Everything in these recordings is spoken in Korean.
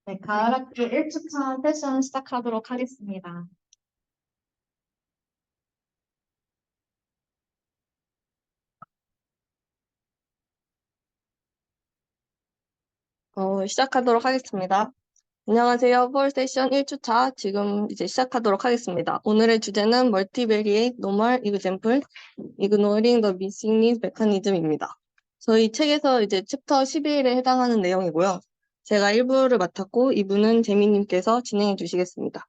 네, 가을학기 1주차 세션 시작하도록 하겠습니다. 시작하도록 하겠습니다. 안녕하세요. 폴 세션 1주차 지금 이제 시작하도록 하겠습니다. 오늘의 주제는 Multivariate Normal Example Ignoring the Missing Link Mechanism입니다. 저희 책에서 이제 챕터 11에 해당하는 내용이고요. 제가 1부를 맡았고 2부는 재민님께서 진행해 주시겠습니다.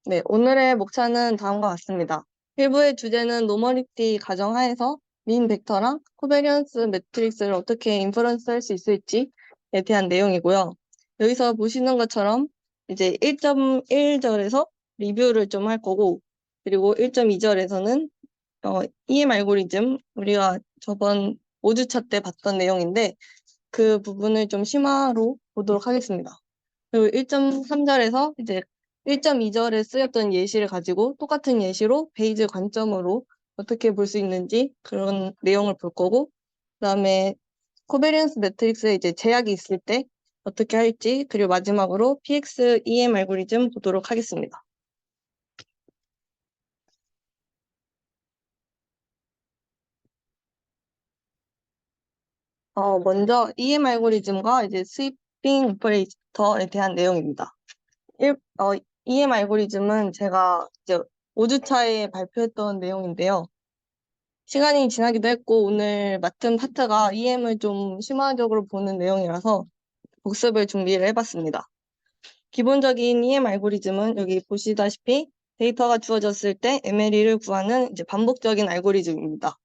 네, 오늘의 목차는 다음과 같습니다. 1부의 주제는 노멀리티 가정하에서 민 벡터랑 코베리언스 매트릭스를 어떻게 인퍼런스 할 수 있을지에 대한 내용이고요. 여기서 보시는 것처럼 이제 1.1절에서 리뷰를 좀 할 거고, 그리고 1.2절에서는 EM 알고리즘, 우리가 저번 5주차 때 봤던 내용인데 그 부분을 좀 심화로 보도록 하겠습니다. 그리고 1.3절에서 이제 1.2절에 쓰였던 예시를 가지고 똑같은 예시로 베이즈 관점으로 어떻게 볼 수 있는지 그런 내용을 볼 거고, 그다음에 코베리언스 매트릭스에 이제 제약이 있을 때 어떻게 할지, 그리고 마지막으로 PX EM 알고리즘 보도록 하겠습니다. 먼저 EM 알고리즘과 이제 스위핑 오퍼레이터에 대한 내용입니다. 일, 어, EM 알고리즘은 제가 이제 5주차에 발표했던 내용인데요. 시간이 지나기도 했고 오늘 맡은 파트가 EM을 좀 심화적으로 보는 내용이라서 복습을 준비를 해봤습니다. 기본적인 EM 알고리즘은 여기 보시다시피 데이터가 주어졌을 때 MLE를 구하는 이제 반복적인 알고리즘입니다.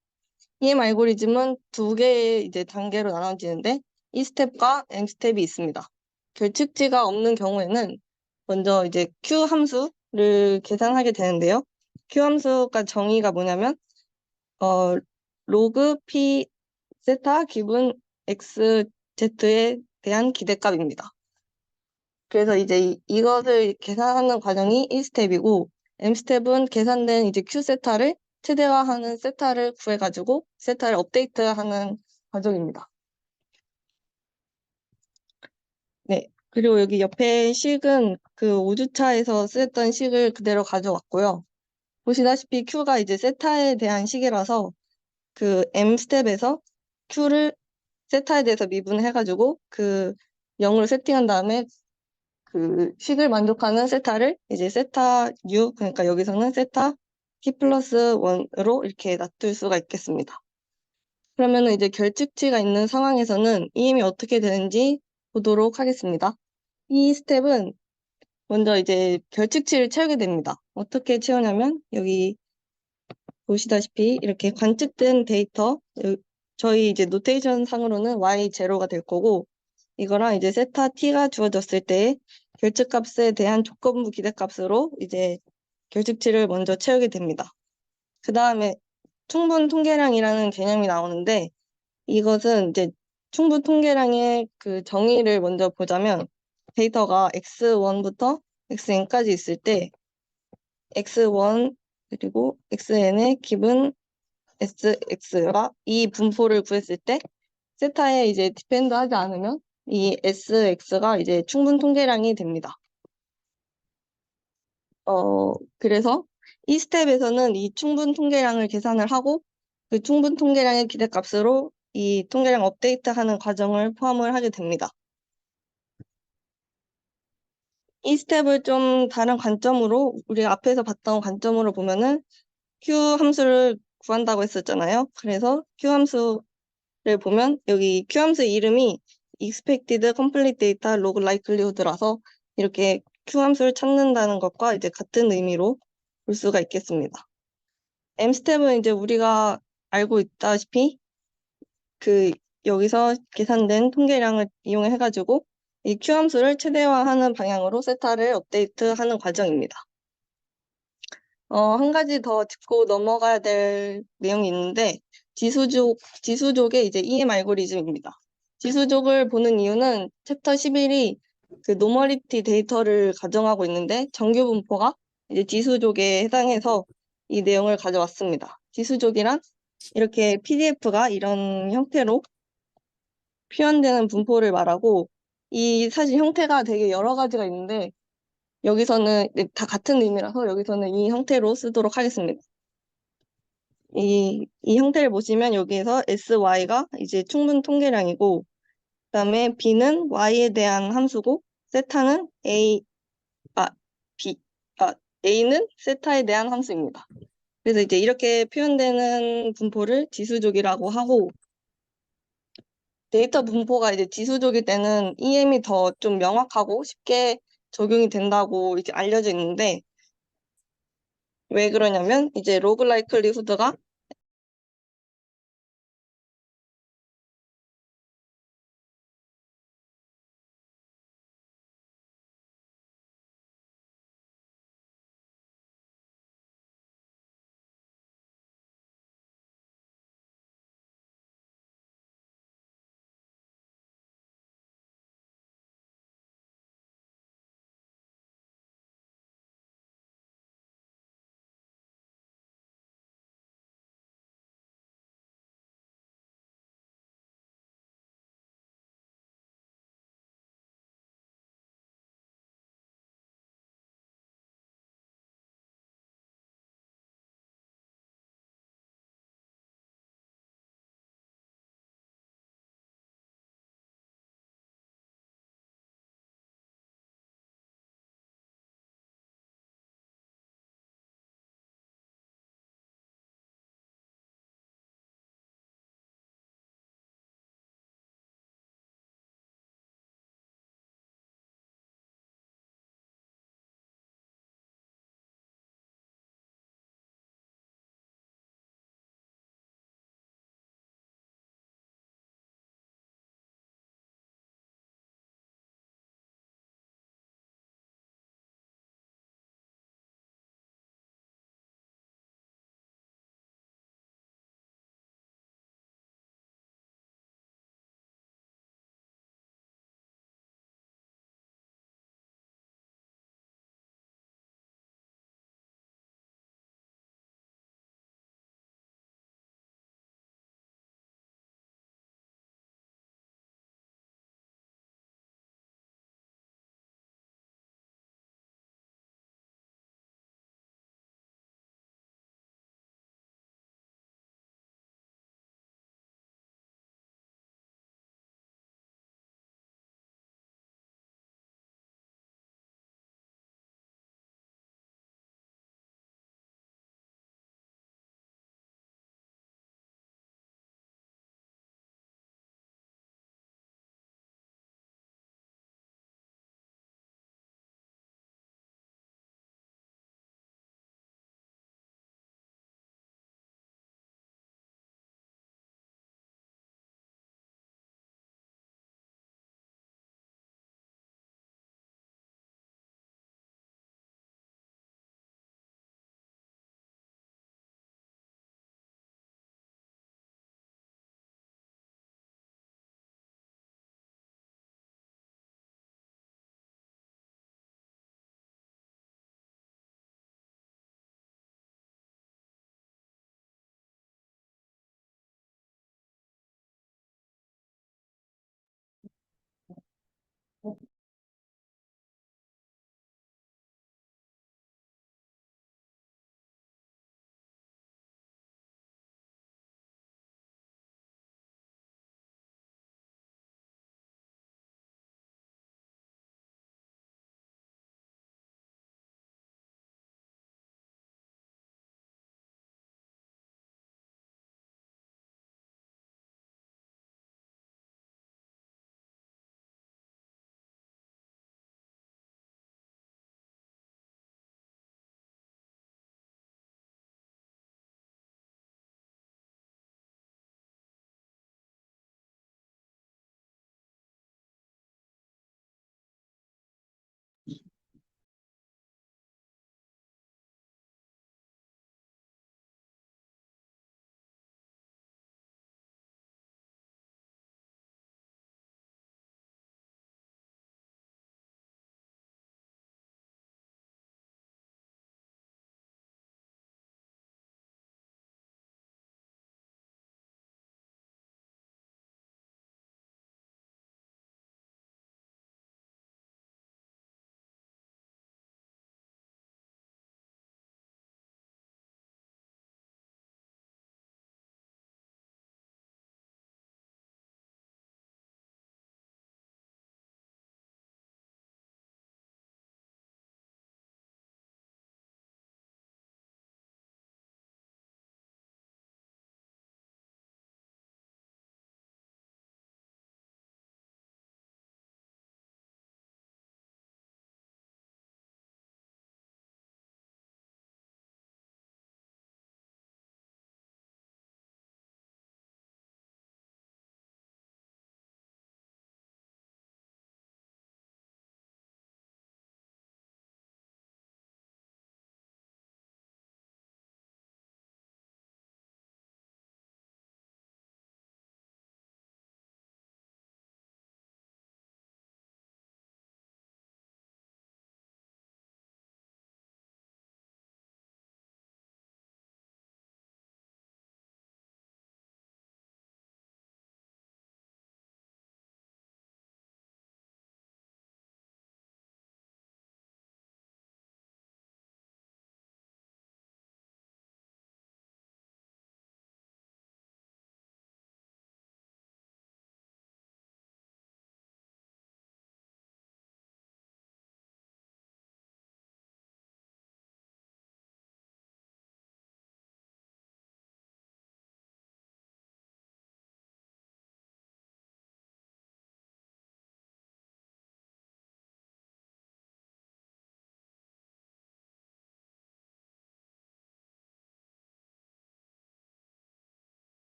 EM 알고리즘은 두 개의 이제 단계로 나눠지는데 E 스텝과 M 스텝이 있습니다. 결측지가 없는 경우에는 먼저 이제 Q 함수를 계산하게 되는데요. Q 함수가 정의가 뭐냐면 로그 P 세타 기분 X Z에 대한 기대값입니다. 그래서 이제 이것을 계산하는 과정이 1스텝이고 M스텝은 계산된 이제 Q 세타를 최대화하는 세타를 구해가지고 세타를 업데이트하는 과정입니다. 네. 그리고 여기 옆에 식은 그 5주차에서 쓰였던 식을 그대로 가져왔고요. 보시다시피 Q가 이제 세타에 대한 식이라서 그 M 스텝에서 Q를 세타에 대해서 미분해가지고 그 0을 세팅한 다음에 그 식을 만족하는 세타를 이제 세타 U, 그러니까 여기서는 세타 T 플러스 1으로 이렇게 놔둘 수가 있겠습니다. 그러면은 이제 결측치가 있는 상황에서는 EM이 어떻게 되는지 보도록 하겠습니다. 이 스텝은 먼저 이제 결측치를 채우게 됩니다. 어떻게 채우냐면 여기 보시다시피 이렇게 관측된 데이터, 저희 이제 노테이션 상으로는 y0가 될 거고, 이거랑 이제 세타 t가 주어졌을 때 결측값에 대한 조건부 기대값으로 이제 결측치를 먼저 채우게 됩니다. 그 다음에 충분 통계량이라는 개념이 나오는데, 이것은 이제 충분 통계량의 그 정의를 먼저 보자면, 데이터가 x1부터 xn까지 있을 때 x1 그리고 xn의 기분 sx가 이 분포를 구했을 때 세타에 이제 디펜드 하지 않으면 이 sx가 이제 충분 통계량이 됩니다. 그래서 이 스텝에서는 이 충분 통계량을 계산을 하고 그 충분 통계량의 기대값으로 이 통계량 업데이트하는 과정을 포함을 하게 됩니다. 이 스텝을 좀 다른 관점으로 우리가 앞에서 봤던 관점으로 보면은 Q 함수를 구한다고 했었잖아요. 그래서 Q 함수를 보면 여기 Q 함수 이름이 expected complete data log likelihood라서 이렇게 Q 함수를 찾는다는 것과 이제 같은 의미로 볼 수가 있겠습니다. M 스텝은 이제 우리가 알고 있다시피 그 여기서 계산된 통계량을 이용해가지고 이 Q 함수를 최대화하는 방향으로 세타를 업데이트하는 과정입니다. 한 가지 더 짚고 넘어가야 될 내용이 있는데, 지수족의 이제 EM 알고리즘입니다. 지수족을 보는 이유는 챕터 11이 그 노멀리티 데이터를 가정하고 있는데, 정규 분포가 이제 지수족에 해당해서 이 내용을 가져왔습니다. 지수족이란 이렇게 PDF가 이런 형태로 표현되는 분포를 말하고, 이 사실 형태가 되게 여러 가지가 있는데, 여기서는 다 같은 의미라서 여기서는 이 형태로 쓰도록 하겠습니다. 이 형태를 보시면 여기에서 SY가 이제 충분 통계량이고, 그다음에 B는 Y에 대한 함수고, 세타는 B, A는 세타에 대한 함수입니다. 그래서 이제 이렇게 표현되는 분포를 지수족이라고 하고, 데이터 분포가 이제 지수족일 때는 EM이 더 좀 명확하고 쉽게 적용이 된다고 이제 알려져 있는데, 왜 그러냐면 이제 로그 라이클리후드가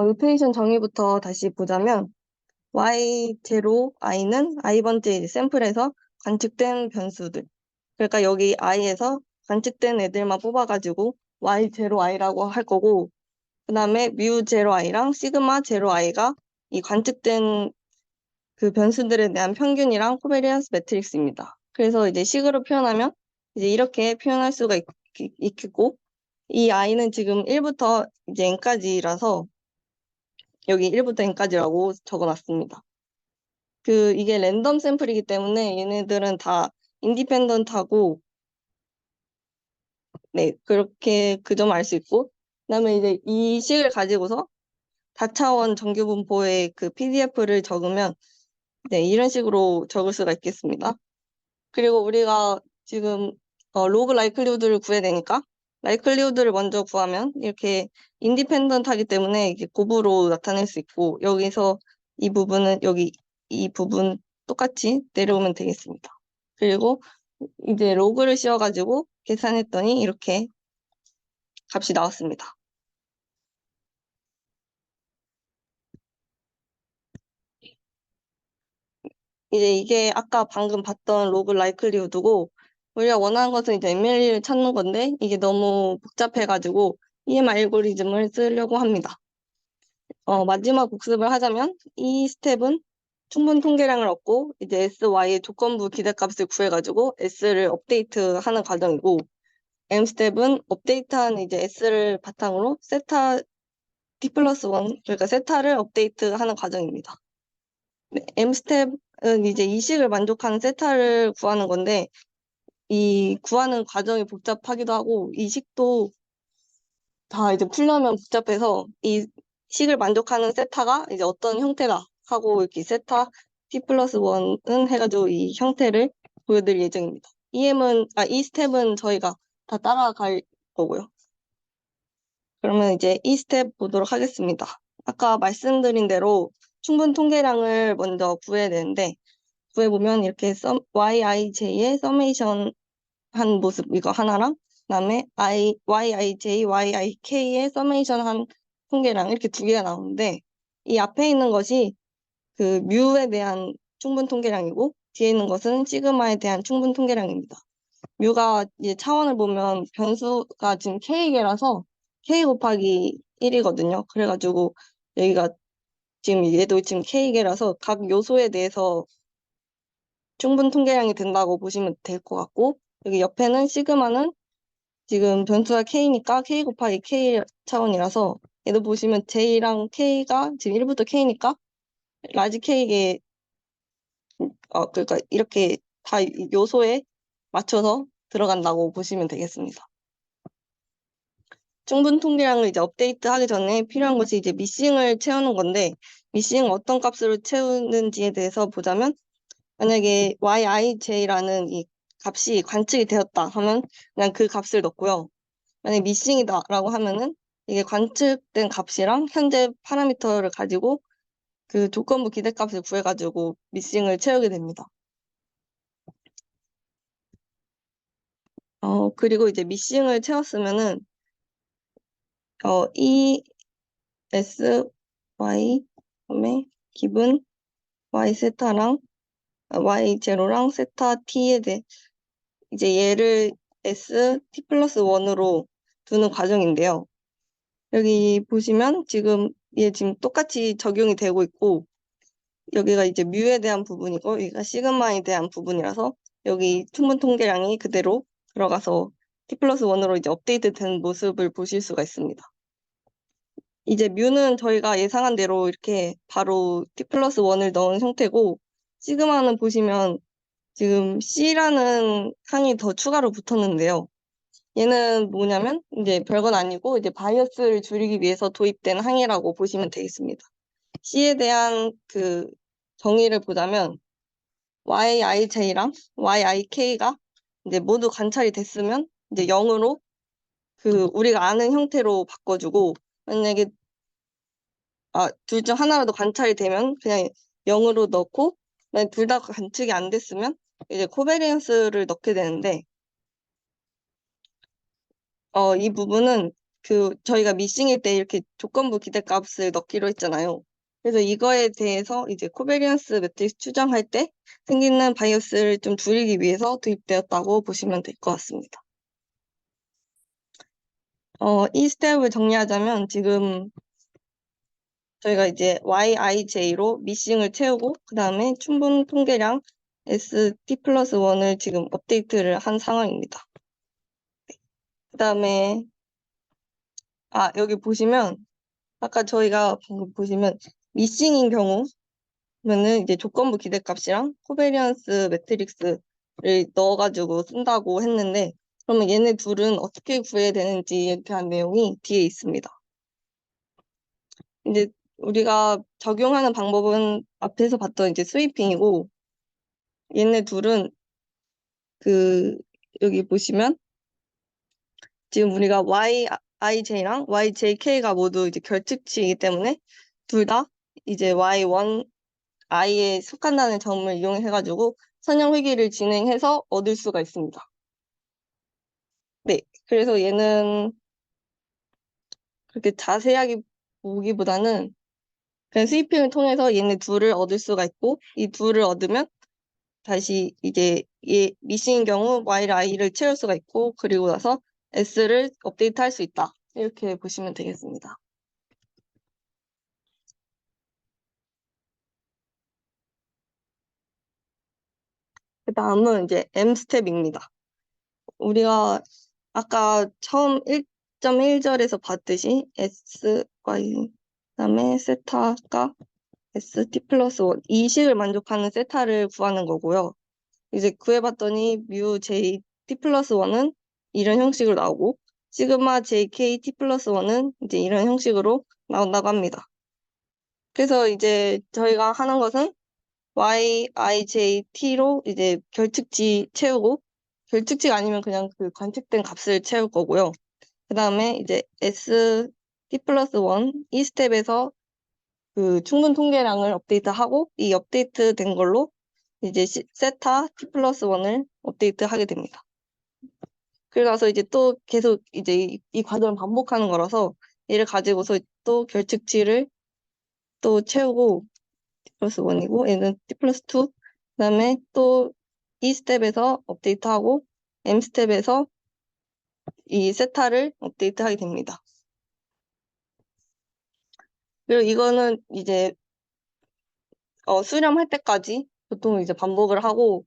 노테이션 정의부터 다시 보자면 y0i는 i번째 이제 샘플에서 관측된 변수들. 그러니까 여기 i에서 관측된 애들만 뽑아가지고 y0i라고 할 거고, 그 다음에 mu0i랑 시그마 0i가 이 관측된 그 변수들에 대한 평균이랑 코베리언스 매트릭스입니다. 그래서 이제 식으로 표현하면 이제 이렇게 표현할 수가 있겠고, 이 i는 지금 1부터 이제 n까지라서 여기 1부터 n까지라고 적어놨습니다. 이게 랜덤 샘플이기 때문에 얘네들은 다 인디펜던트하고, 네, 그렇게 그 점 알 수 있고, 그다음에 이제 이 식을 가지고서 다차원 정규 분포의 그 PDF를 적으면, 네, 이런 식으로 적을 수가 있겠습니다. 그리고 우리가 지금 로그 라이클리후드를 구해야 되니까 라이클리후드를 먼저 구하면 이렇게 인디펜던트하기 때문에 이게 곱으로 나타낼 수 있고, 여기서 이 부분은 여기 이 부분 똑같이 내려오면 되겠습니다. 그리고 이제 로그를 씌워가지고 계산했더니 이렇게 값이 나왔습니다. 이제 이게 아까 방금 봤던 로그 라이클리후드고, 우리가 원하는 것은 이제 MLE를 찾는 건데 이게 너무 복잡해가지고 EM 알고리즘을 쓰려고 합니다. 마지막 복습을 하자면 이 스텝은 충분 통계량을 얻고 이제 SY의 조건부 기대값을 구해가지고 S를 업데이트하는 과정이고, M 스텝은 업데이트한 이제 S를 바탕으로 세타 T 플러스 1, 그러니까 세타를 업데이트하는 과정입니다. 네, M 스텝은 이제 이 식을 만족하는 세타를 구하는 건데, 이 구하는 과정이 복잡하기도 하고 이 식도 다 이제 풀려면 복잡해서 이 식을 만족하는 세타가 이제 어떤 형태다 하고 이렇게 세타 t 플러스 1은 해가지고 이 형태를 보여드릴 예정입니다. 이 스텝은 저희가 다 따라갈 거고요. 그러면 이제 이 스텝 보도록 하겠습니다. 아까 말씀드린 대로 충분 통계량을 먼저 구해야 되는데, 구해보면 이렇게 yij의 서메이션 한 모습 이거 하나랑, 그다음에 yij, yik의 서메이션 한 통계량 이렇게 두 개가 나오는데, 이 앞에 있는 것이 그 뮤에 대한 충분 통계량이고 뒤에 있는 것은 시그마에 대한 충분 통계량입니다. 뮤가 이제 차원을 보면 변수가 지금 k개라서 k 곱하기 1이거든요. 그래가지고 여기가 지금 얘도 지금 k개라서 각 요소에 대해서 충분 통계량이 된다고 보시면 될 것 같고, 여기 옆에는 시그마는 지금 변수가 k니까 k 곱하기 k 차원이라서 얘도 보시면 j랑 k가 지금 1부터 k니까 라지 k에 그러니까 이렇게 다 요소에 맞춰서 들어간다고 보시면 되겠습니다. 충분 통계량을 이제 업데이트하기 전에 필요한 것이 이제 미싱을 채우는 건데, 미싱 어떤 값으로 채우는지에 대해서 보자면, 만약에 yij라는 이 값이 관측이 되었다 하면 그냥 그 값을 넣고요. 만약에 미싱이다라고 하면은 이게 관측된 값이랑 현재 파라미터를 가지고 그 조건부 기대값을 구해가지고 미싱을 채우게 됩니다. 그리고 이제 미싱을 채웠으면은 E, S, Y, 그다음에 기분, Y 세타랑 Y 제로랑 세타 T에 대해 이제 얘를 S, T 플러스 1으로 두는 과정인데요. 여기 보시면 지금 얘 지금 똑같이 적용이 되고 있고, 여기가 이제 뮤에 대한 부분이고 여기가 시그마에 대한 부분이라서 여기 충분 통계량이 그대로 들어가서 T 플러스 1으로 이제 업데이트 된 모습을 보실 수가 있습니다. 이제 뮤는 저희가 예상한 대로 이렇게 바로 T 플러스 1을 넣은 형태고, 시그마는 보시면 지금 C라는 항이 더 추가로 붙었는데요. 얘는 뭐냐면 이제 별건 아니고 이제 바이어스를 줄이기 위해서 도입된 항이라고 보시면 되겠습니다. C에 대한 그 정의를 보자면 yij랑 yik가 이제 모두 관찰이 됐으면 이제 0으로 그 우리가 아는 형태로 바꿔주고, 만약에 둘 중 하나라도 관찰이 되면 그냥 0으로 넣고, 만약 둘 다 관측이 안 됐으면 이제 코베리언스를 넣게 되는데, 이 부분은 저희가 미싱일 때 이렇게 조건부 기대값을 넣기로 했잖아요. 그래서 이거에 대해서 이제 코베리언스 매트릭스 추정할 때 생기는 바이어스를 좀 줄이기 위해서 도입되었다고 보시면 될 것 같습니다. 이 스텝을 정리하자면 지금 저희가 이제 YIJ로 미싱을 채우고 그 다음에 충분 통계량 ST 플러스 1을 지금 업데이트를 한 상황입니다. 그 다음에 여기 보시면 아까 저희가 방금 보시면 미싱인 경우면은 이제 조건부 기대값이랑 코베리언스 매트릭스를 넣어가지고 쓴다고 했는데 그러면 얘네 둘은 어떻게 구해야 되는지에 대한 내용이 뒤에 있습니다. 이제 우리가 적용하는 방법은 앞에서 봤던 이제 스위핑이고 얘네 둘은 여기 보시면 지금 우리가 YIJ랑 YJK가 모두 이제 결특치이기 때문에 둘 다 이제 Y1 I에 속한다는 점을 이용해가지고 선형 회귀를 진행해서 얻을 수가 있습니다. 네, 그래서 얘는 그렇게 자세하게 보기보다는 그냥 스위핑을 통해서 얘네 둘을 얻을 수가 있고 이 둘을 얻으면 다시 이제 미싱인 경우 Y를 I를 채울 수가 있고 그리고 나서 S를 업데이트 할 수 있다. 이렇게 보시면 되겠습니다. 그 다음은 이제 M 스텝입니다. 우리가 아까 처음 1.1절에서 봤듯이 SY 그다음에 세타가 ST 플러스 1 이 식을 만족하는 세타를 구하는 거고요. 이제 구해봤더니 뮤 J T 플러스 1은 이런 형식으로 나오고 시그마 JK T 플러스 1은 이제 이런 형식으로 나온다고 합니다. 그래서 이제 저희가 하는 것은 YIJT로 이제 결특치 채우고 결특치가 아니면 그냥 그 관측된 값을 채울 거고요. 그 다음에 이제 ST 플러스 1 이 스텝에서 그 충분 통계량을 업데이트하고 이 업데이트 된 걸로 이제 세타 T 플러스 1을 업데이트 하게 됩니다. 그러고 나서 이제 또 계속 이제 이 과정을 반복하는 거라서 얘를 가지고서 또 결측치를 또 채우고 T 플러스 1이고 얘는 T 플러스 2 그다음에 또 이 스텝에서 업데이트하고 M 스텝에서 이 세타를 업데이트하게 됩니다. 그리고 이거는 이제 수렴할 때까지 보통 이제 반복을 하고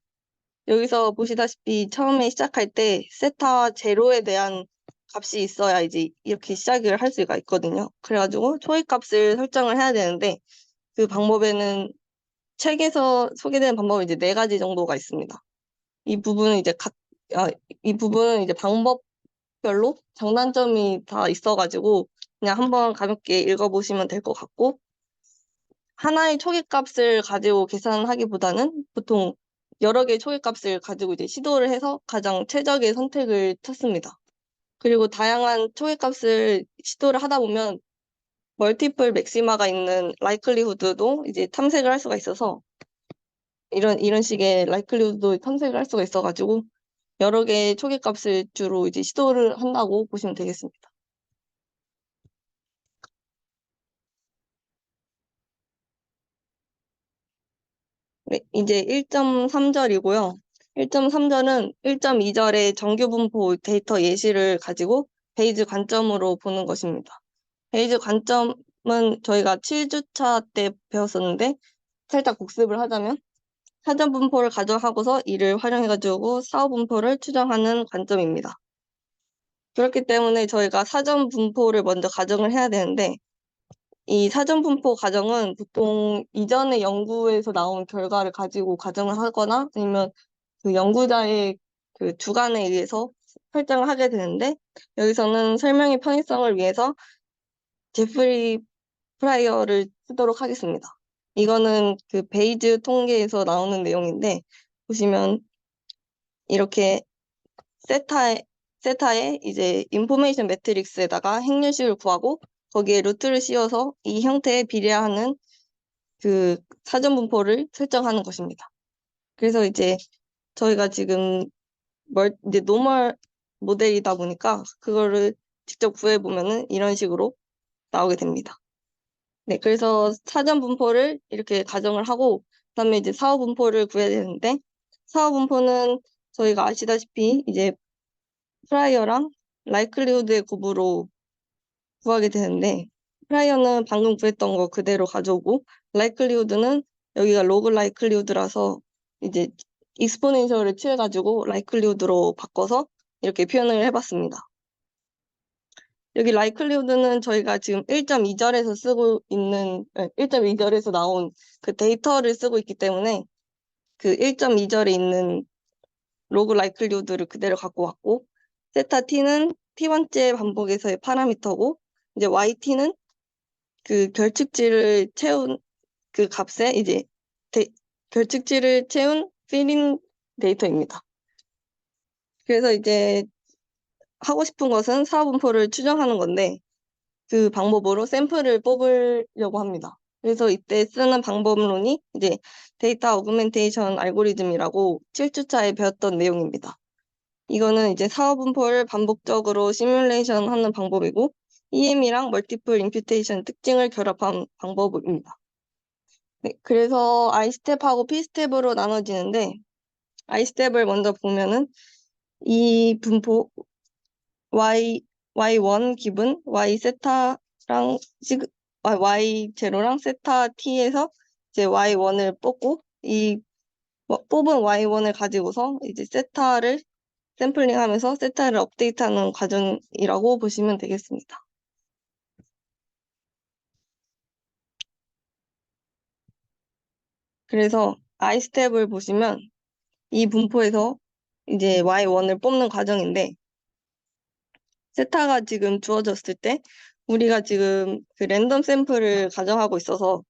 여기서 보시다시피 처음에 시작할 때 세타 제로에 대한 값이 있어야 이제 이렇게 시작을 할 수가 있거든요. 그래가지고 초기값을 설정을 해야 되는데 그 방법에는 책에서 소개된 방법이 이제 4가지 정도가 있습니다. 이 부분은 이제 이 부분은 이제 방법별로 장단점이 다 있어가지고 그냥 한번 가볍게 읽어보시면 될 것 같고 하나의 초기값을 가지고 계산하기보다는 보통 여러 개의 초기값을 가지고 이제 시도를 해서 가장 최적의 선택을 찾습니다. 그리고 다양한 초기값을 시도를 하다 보면 멀티플 맥시마가 있는 라이클리후드도 이제 탐색을 할 수가 있어서 이런 식의 라이클리후드도 탐색을 할 수가 있어가지고 여러 개의 초기값을 주로 이제 시도를 한다고 보시면 되겠습니다. 네, 이제 1.3절이고요. 1.3절은 1.2절의 정규 분포 데이터 예시를 가지고 베이즈 관점으로 보는 것입니다. 베이즈 관점은 저희가 7주차 때 배웠었는데 살짝 복습을 하자면 사전 분포를 가정하고서 이를 활용해가지고 사후 분포를 추정하는 관점입니다. 그렇기 때문에 저희가 사전 분포를 먼저 가정을 해야 되는데 이 사전 분포 가정은 보통 이전의 연구에서 나온 결과를 가지고 가정을 하거나 아니면 그 연구자의 그 주관에 의해서 설정을 하게 되는데 여기서는 설명의 편의성을 위해서 제프리 프라이어를 쓰도록 하겠습니다. 이거는 그 베이즈 통계에서 나오는 내용인데 보시면 이렇게 세타에 이제 인포메이션 매트릭스에다가 행렬식을 구하고 거기에 루트를 씌워서 이 형태에 비례하는 그 사전 분포를 설정하는 것입니다. 그래서 이제 저희가 지금 이제 노멀 모델이다 보니까 그거를 직접 구해보면은 이런 식으로 나오게 됩니다. 네, 그래서 사전 분포를 이렇게 가정을 하고, 그다음에 이제 사후 분포를 구해야 되는데, 사후 분포는 저희가 아시다시피 이제 프라이어랑 라이클리후드의 곱으로 구하게 되는데, 프라이어는 방금 구했던 거 그대로 가져오고, 라이클리후드는 여기가 로그 라이클리후드라서 이제 익스포넨셜을 취해가지고 라이클리후드로 바꿔서 이렇게 표현을 해봤습니다. 여기 라이클리후드는 저희가 지금 1.2절에서 쓰고 있는, 1.2절에서 나온 그 데이터를 쓰고 있기 때문에 그 1.2절에 있는 로그 라이클리후드를 그대로 갖고 왔고, 세타 t는 t번째 반복에서의 파라미터고, 이제 yt는 그 결측지를 채운 그 값에 이제 결측지를 채운 필인 데이터입니다. 그래서 이제 하고 싶은 것은 사분포를 추정하는 건데, 그 방법으로 샘플을 뽑으려고 합니다. 그래서 이때 쓰는 방법론이 이제 데이터 어그멘테이션 알고리즘이라고 7주차에 배웠던 내용입니다. 이거는 이제 사후 분포를 반복적으로 시뮬레이션 하는 방법이고, EM이랑 멀티플 임퓨테이션 특징을 결합한 방법입니다. 네, 그래서 I스텝하고 P스텝으로 나눠지는데, I스텝을 먼저 보면은 이 분포 Y1 기분, Y 세타랑 Y 제로랑 세타 T에서 이제 Y1을 뽑고, 이 뽑은 Y1을 가지고서 이제 세타를 샘플링하면서 세타를 업데이트하는 과정이라고 보시면 되겠습니다. 그래서 I스텝을 보시면 이 분포에서 이제 Y1을 뽑는 과정인데, 세타가 지금 주어졌을 때 우리가 지금 그 랜덤 샘플을 가정하고 있어서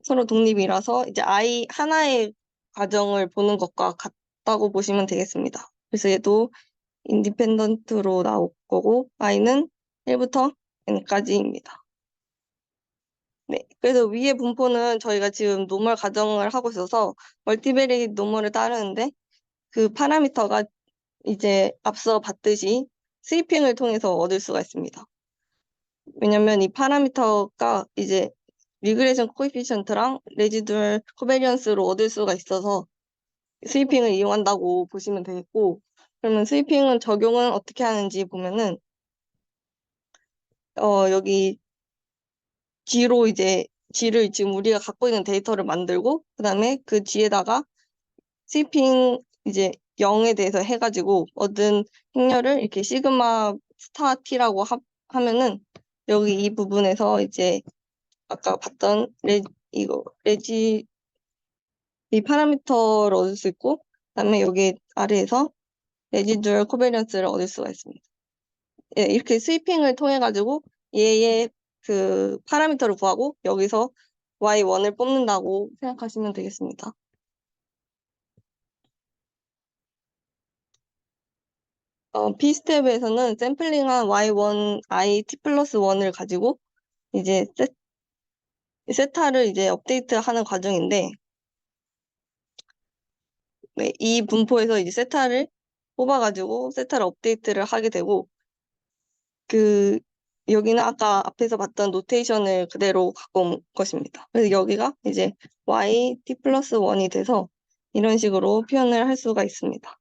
서로 독립이라서 이제 I 하나의 과정을 보는 것과 같다고 보시면 되겠습니다. 그래서 얘도 인디펜던트로 나올 거고 I는 1부터 N까지입니다. 네, 그래서 위의 분포는 저희가 지금 노멀 가정을 하고 있어서 멀티베리릿 노멀을 따르는데 그 파라미터가 이제 앞서 봤듯이 스위핑을 통해서 얻을 수가 있습니다. 왜냐면 이 파라미터가 이제 리그레이션 코에피션트랑 레지듀얼 코베리언스로 얻을 수가 있어서 스위핑을 이용한다고 보시면 되겠고, 그러면 스위핑은 적용은 어떻게 하는지 보면은 여기 G로 이제 G를 지금 우리가 갖고 있는 데이터를 만들고, 그다음에 그 G에다가 스위핑 이제 0에 대해서 해가지고 얻은 행렬을 이렇게 시그마 스타 T라고 하면은 여기 이 부분에서 이제 아까 봤던 이 파라미터를 얻을 수 있고, 그다음에 여기 아래에서 레지듀얼 코베리언스를 얻을 수가 있습니다. 예, 이렇게 스위핑을 통해 가지고 얘의 그 파라미터를 구하고 여기서 y1을 뽑는다고 생각하시면 되겠습니다. B스텝에서는 샘플링한 y1 i t 플러스 1을 가지고 이제 세타를 이제 업데이트하는 과정인데, 네, 이 분포에서 이제 세타를 뽑아가지고 세타를 업데이트를 하게 되고, 그 여기는 아까 앞에서 봤던 노테이션을 그대로 갖고 온 것입니다. 그래서 여기가 이제 y t 플러스 1이 돼서 이런 식으로 표현을 할 수가 있습니다.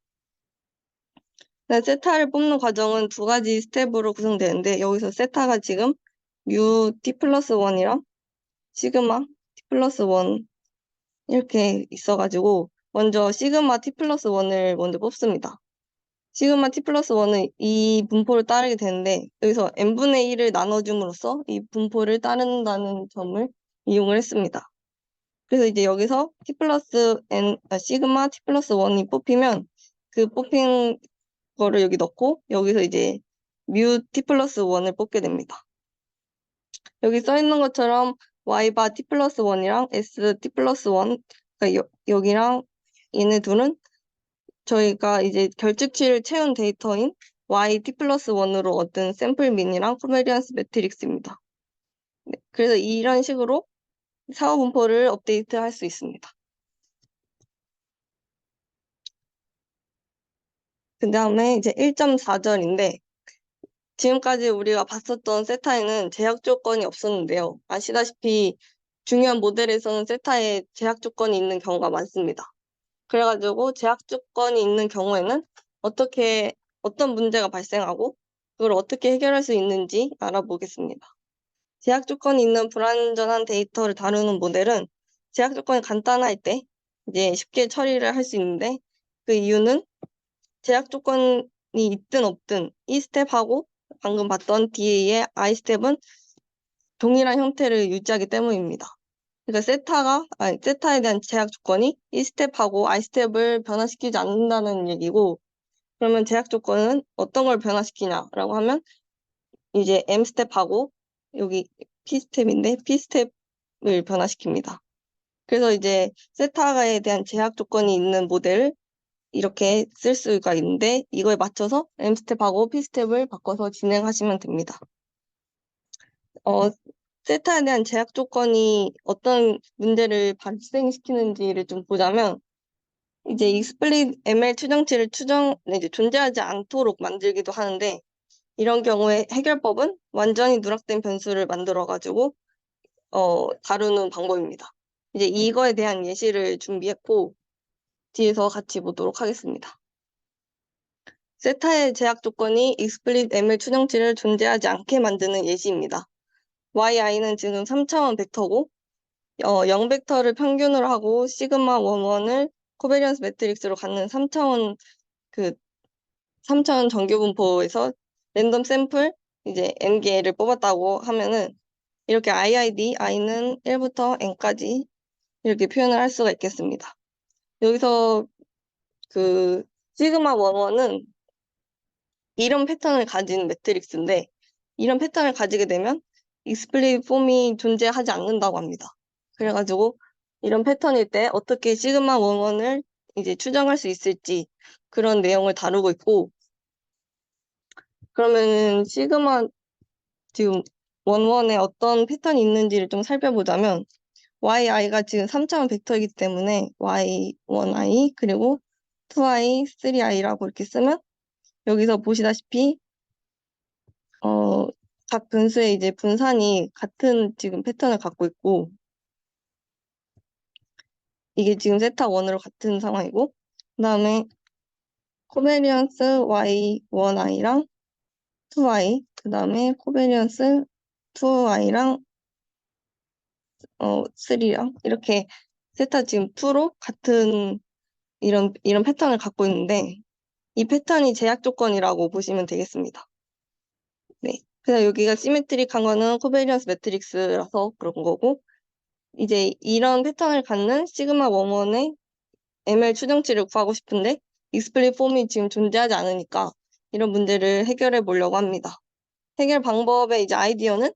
세타를 뽑는 과정은 두 가지 스텝으로 구성되는데, 여기서 세타가 지금 mu t 플러스 1이랑 시그마 t 플러스 1 이렇게 있어가지고 먼저 시그마 t 플러스 1을 먼저 뽑습니다. 시그마 t 플러스 1은 이 분포를 따르게 되는데, 여기서 n분의 1을 나눠줌으로써 이 분포를 따른다는 점을 이용을 했습니다. 그래서 이제 여기서 시그마 t 플러스 1이 뽑히면 그 뽑힌 거를 여기 넣고 여기서 이제 mu t 플러스 1을 뽑게 됩니다. 여기 써 있는 것처럼 y바 t 플러스 1이랑 s t 플러스 1, 그러니까 여기랑 얘네 둘은 저희가 이제 결측치를 채운 데이터인 y t 플러스 1으로 얻은 샘플 민이랑 코베리언스 매트릭스입니다. 네, 그래서 이런 식으로 사후 분포를 업데이트 할 수 있습니다. 그 다음에 이제 1.4절인데, 지금까지 우리가 봤었던 세타에는 제약 조건이 없었는데요. 아시다시피 중요한 모델에서는 세타에 제약 조건이 있는 경우가 많습니다. 그래가지고 제약 조건이 있는 경우에는 어떤 문제가 발생하고 그걸 어떻게 해결할 수 있는지 알아보겠습니다. 제약 조건이 있는 불완전한 데이터를 다루는 모델은 제약 조건이 간단할 때 이제 쉽게 처리를 할 수 있는데 그 이유는 제약 조건이 있든 없든 이 스텝하고 방금 봤던 D의 I 스텝은 동일한 형태를 유지하기 때문입니다. 그러니까 세타에 대한 제약 조건이 이 스텝하고 I 스텝을 변화시키지 않는다는 얘기고, 그러면 제약 조건은 어떤 걸 변화시키냐라고 하면 이제 M 스텝하고 여기 P 스텝인데 P 스텝을 변화시킵니다. 그래서 이제 세타에 대한 제약 조건이 있는 모델을 이렇게 쓸 수가 있는데 이거에 맞춰서 M 스텝하고 P 스텝을 바꿔서 진행하시면 됩니다. 세타에 대한 제약 조건이 어떤 문제를 발생시키는지를 좀 보자면 이제 익스플릿 ML 추정치를 이제 존재하지 않도록 만들기도 하는데 이런 경우에 해결법은 완전히 누락된 변수를 만들어가지고 다루는 방법입니다. 이제 이거에 대한 예시를 준비했고 뒤에서 같이 보도록 하겠습니다. 세타의 제약 조건이 익스플릿 ML 추정치를 존재하지 않게 만드는 예시입니다. yi는 지금 3차원 벡터고 0벡터를 평균으로 하고 시그마 11을 코베리언스 매트릭스로 갖는 3차원 정규 분포에서 랜덤 샘플 이제 n개를 뽑았다고 하면은 이렇게 IID, i는 1부터 n까지 이렇게 표현을 할 수가 있겠습니다. 여기서 그 시그마 11은 이런 패턴을 가진 매트릭스인데 이런 패턴을 가지게 되면 익스플릿 폼이 존재하지 않는다고 합니다. 그래가지고 이런 패턴일 때 어떻게 시그마 11을 이제 추정할 수 있을지 그런 내용을 다루고 있고, 그러면 시그마 지금 11에 어떤 패턴이 있는지를 좀 살펴보자면 yi가 지금 3차원 벡터이기 때문에 y1i 그리고 2i, 3i라고 이렇게 쓰면 여기서 보시다시피 각 변수의 이제 분산이 같은 지금 패턴을 갖고 있고 이게 지금 세타 1으로 같은 상황이고 그 다음에 코베리언스 y1i랑 2i 그 다음에 코베리언스 2i랑 3랑 이렇게 세타 지금 2로 같은 이런 패턴을 갖고 있는데 이 패턴이 제약 조건이라고 보시면 되겠습니다. 네. 그래서 여기가 시메트릭한 거는 코베리언스 매트릭스라서 그런 거고 이제 이런 패턴을 갖는 시그마 11의 ML 추정치를 구하고 싶은데 익스플릿 폼이 지금 존재하지 않으니까 이런 문제를 해결해 보려고 합니다. 해결 방법의 이제 아이디어는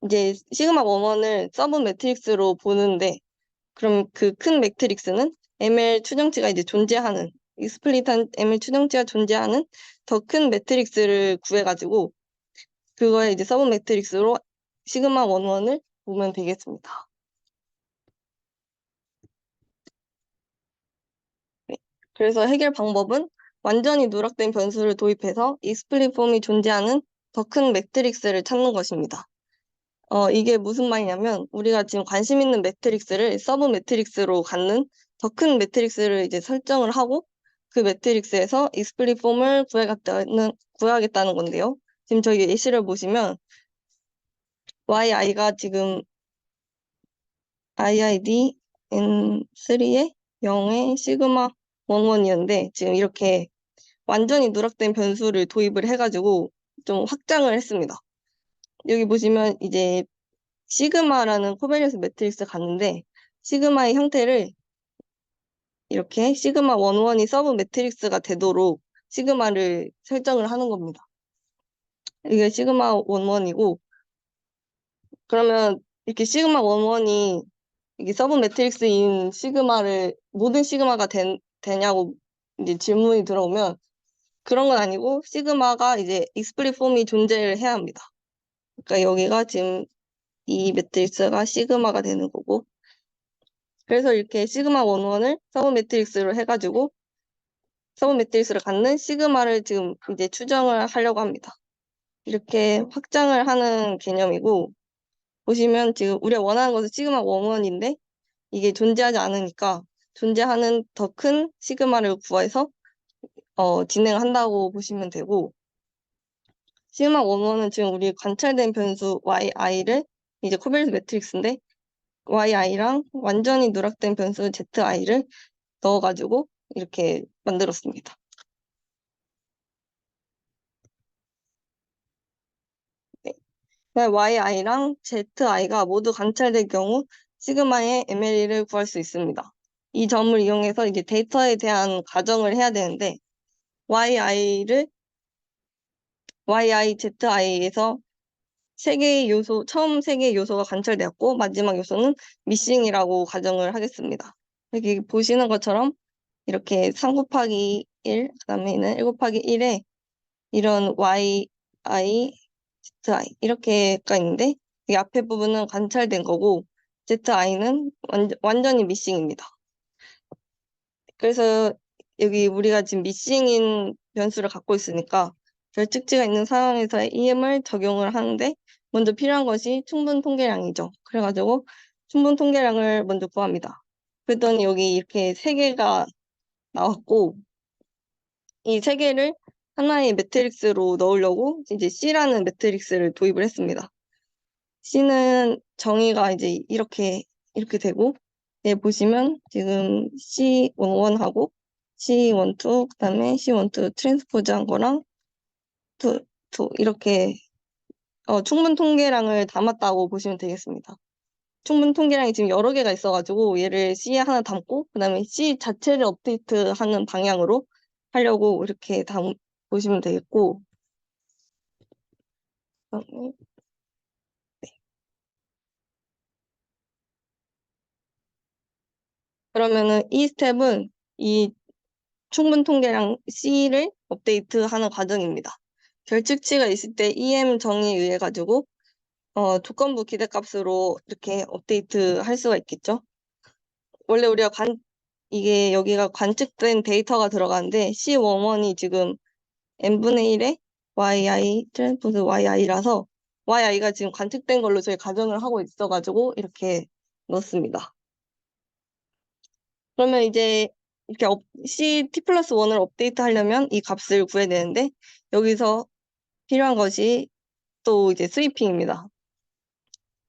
이제 시그마 11을 서브 매트릭스로 보는데 그럼 그 큰 매트릭스는 ML 추정치가 이제 존재하는 익스플릿한 ML 추정치가 존재하는 더 큰 매트릭스를 구해가지고 그거에 이제 서브 매트릭스로 시그마 11을 보면 되겠습니다. 네. 그래서 해결 방법은 완전히 누락된 변수를 도입해서 익스플릿 폼이 존재하는 더 큰 매트릭스를 찾는 것입니다. 이게 무슨 말이냐면 우리가 지금 관심 있는 매트릭스를 서브 매트릭스로 갖는 더 큰 매트릭스를 이제 설정을 하고 그 매트릭스에서 익스플릿 폼을 구해야겠다는 건데요. 지금 저희 예시를 보시면 yi가 지금 IID N3에 0에 시그마 11이었는데 지금 이렇게 완전히 누락된 변수를 도입을 해가지고 좀 확장을 했습니다. 여기 보시면 이제 시그마라는 코베리언스 매트릭스 갔는데 시그마의 형태를 이렇게 시그마 11이 서브 매트릭스가 되도록 시그마를 설정을 하는 겁니다. 이게 시그마 11이고 그러면 이렇게 시그마 11이 이게 서브 매트릭스인 시그마를 모든 시그마가 되냐고 이제 질문이 들어오면 그런 건 아니고 시그마가 이제 익스플릿 폼이 존재를 해야 합니다. 그러니까 여기가 지금 이 매트릭스가 시그마가 되는 거고 그래서 이렇게 시그마 11을 서브 매트릭스로 해가지고 서브 매트릭스를 갖는 시그마를 지금 이제 추정을 하려고 합니다. 이렇게 확장을 하는 개념이고, 보시면 지금 우리가 원하는 것은 시그마 원원인데 이게 존재하지 않으니까 존재하는 더 큰 시그마를 구해서 진행한다고 보시면 되고, 시그마 원원은 지금 우리 관찰된 변수 yi를 이제 코벨트 매트릭스인데 yi랑 완전히 누락된 변수 zi를 넣어가지고 이렇게 만들었습니다. 네. yi랑 zi가 모두 관찰될 경우 시그마의 MLE를 구할 수 있습니다. 이 점을 이용해서 이제 데이터에 대한 가정을 해야 되는데 yi를 yi, zi에서 세 개의 요소, 처음 세 개의 요소가 관찰되었고 마지막 요소는 미싱이라고 가정을 하겠습니다. 여기 보시는 것처럼 이렇게 3 곱하기 1, 그다음에는 1 곱하기 1에 이런 yi, zi 이렇게가 있는데 이 앞에 부분은 관찰된 거고 zi는 완전히 미싱입니다. 그래서 여기 우리가 지금 미싱인 변수를 갖고 있으니까 결측지가 있는 상황에서의 EM을 적용을 하는데 먼저 필요한 것이 충분 통계량이죠. 그래가지고 충분 통계량을 먼저 구합니다. 그랬더니 여기 이렇게 세 개가 나왔고 이 세 개를 하나의 매트릭스로 넣으려고 이제 C라는 매트릭스를 도입을 했습니다. C는 정의가 이제 이렇게 되고 네, 보시면 지금 C11하고 C12 그다음에 C12 트랜스포즈 한 거랑 이렇게 충분 통계량을 담았다고 보시면 되겠습니다. 충분 통계량이 지금 여러 개가 있어가지고 얘를 C에 하나 담고 그다음에 C 자체를 업데이트하는 방향으로 하려고 이렇게 보시면 되겠고 그다음에 그러면은 이 스텝은 이 충분 통계량 C를 업데이트하는 과정입니다. 결측치가 있을 때 EM 정의에 의해 가지고 조건부 기대값으로 이렇게 업데이트 할 수가 있겠죠. 원래 우리가 이게 여기가 관측된 데이터가 들어가는데 C11이 지금 n분의 1의 yi 트랜스포즈 yi라서 yi가 지금 관측된 걸로 저희 가정을 하고 있어가지고 이렇게 넣었습니다. 그러면 이제 이렇게 t 플러스 1을 업데이트 하려면 이 값을 구해야 되는데 여기서 필요한 것이 또 이제 스위핑입니다.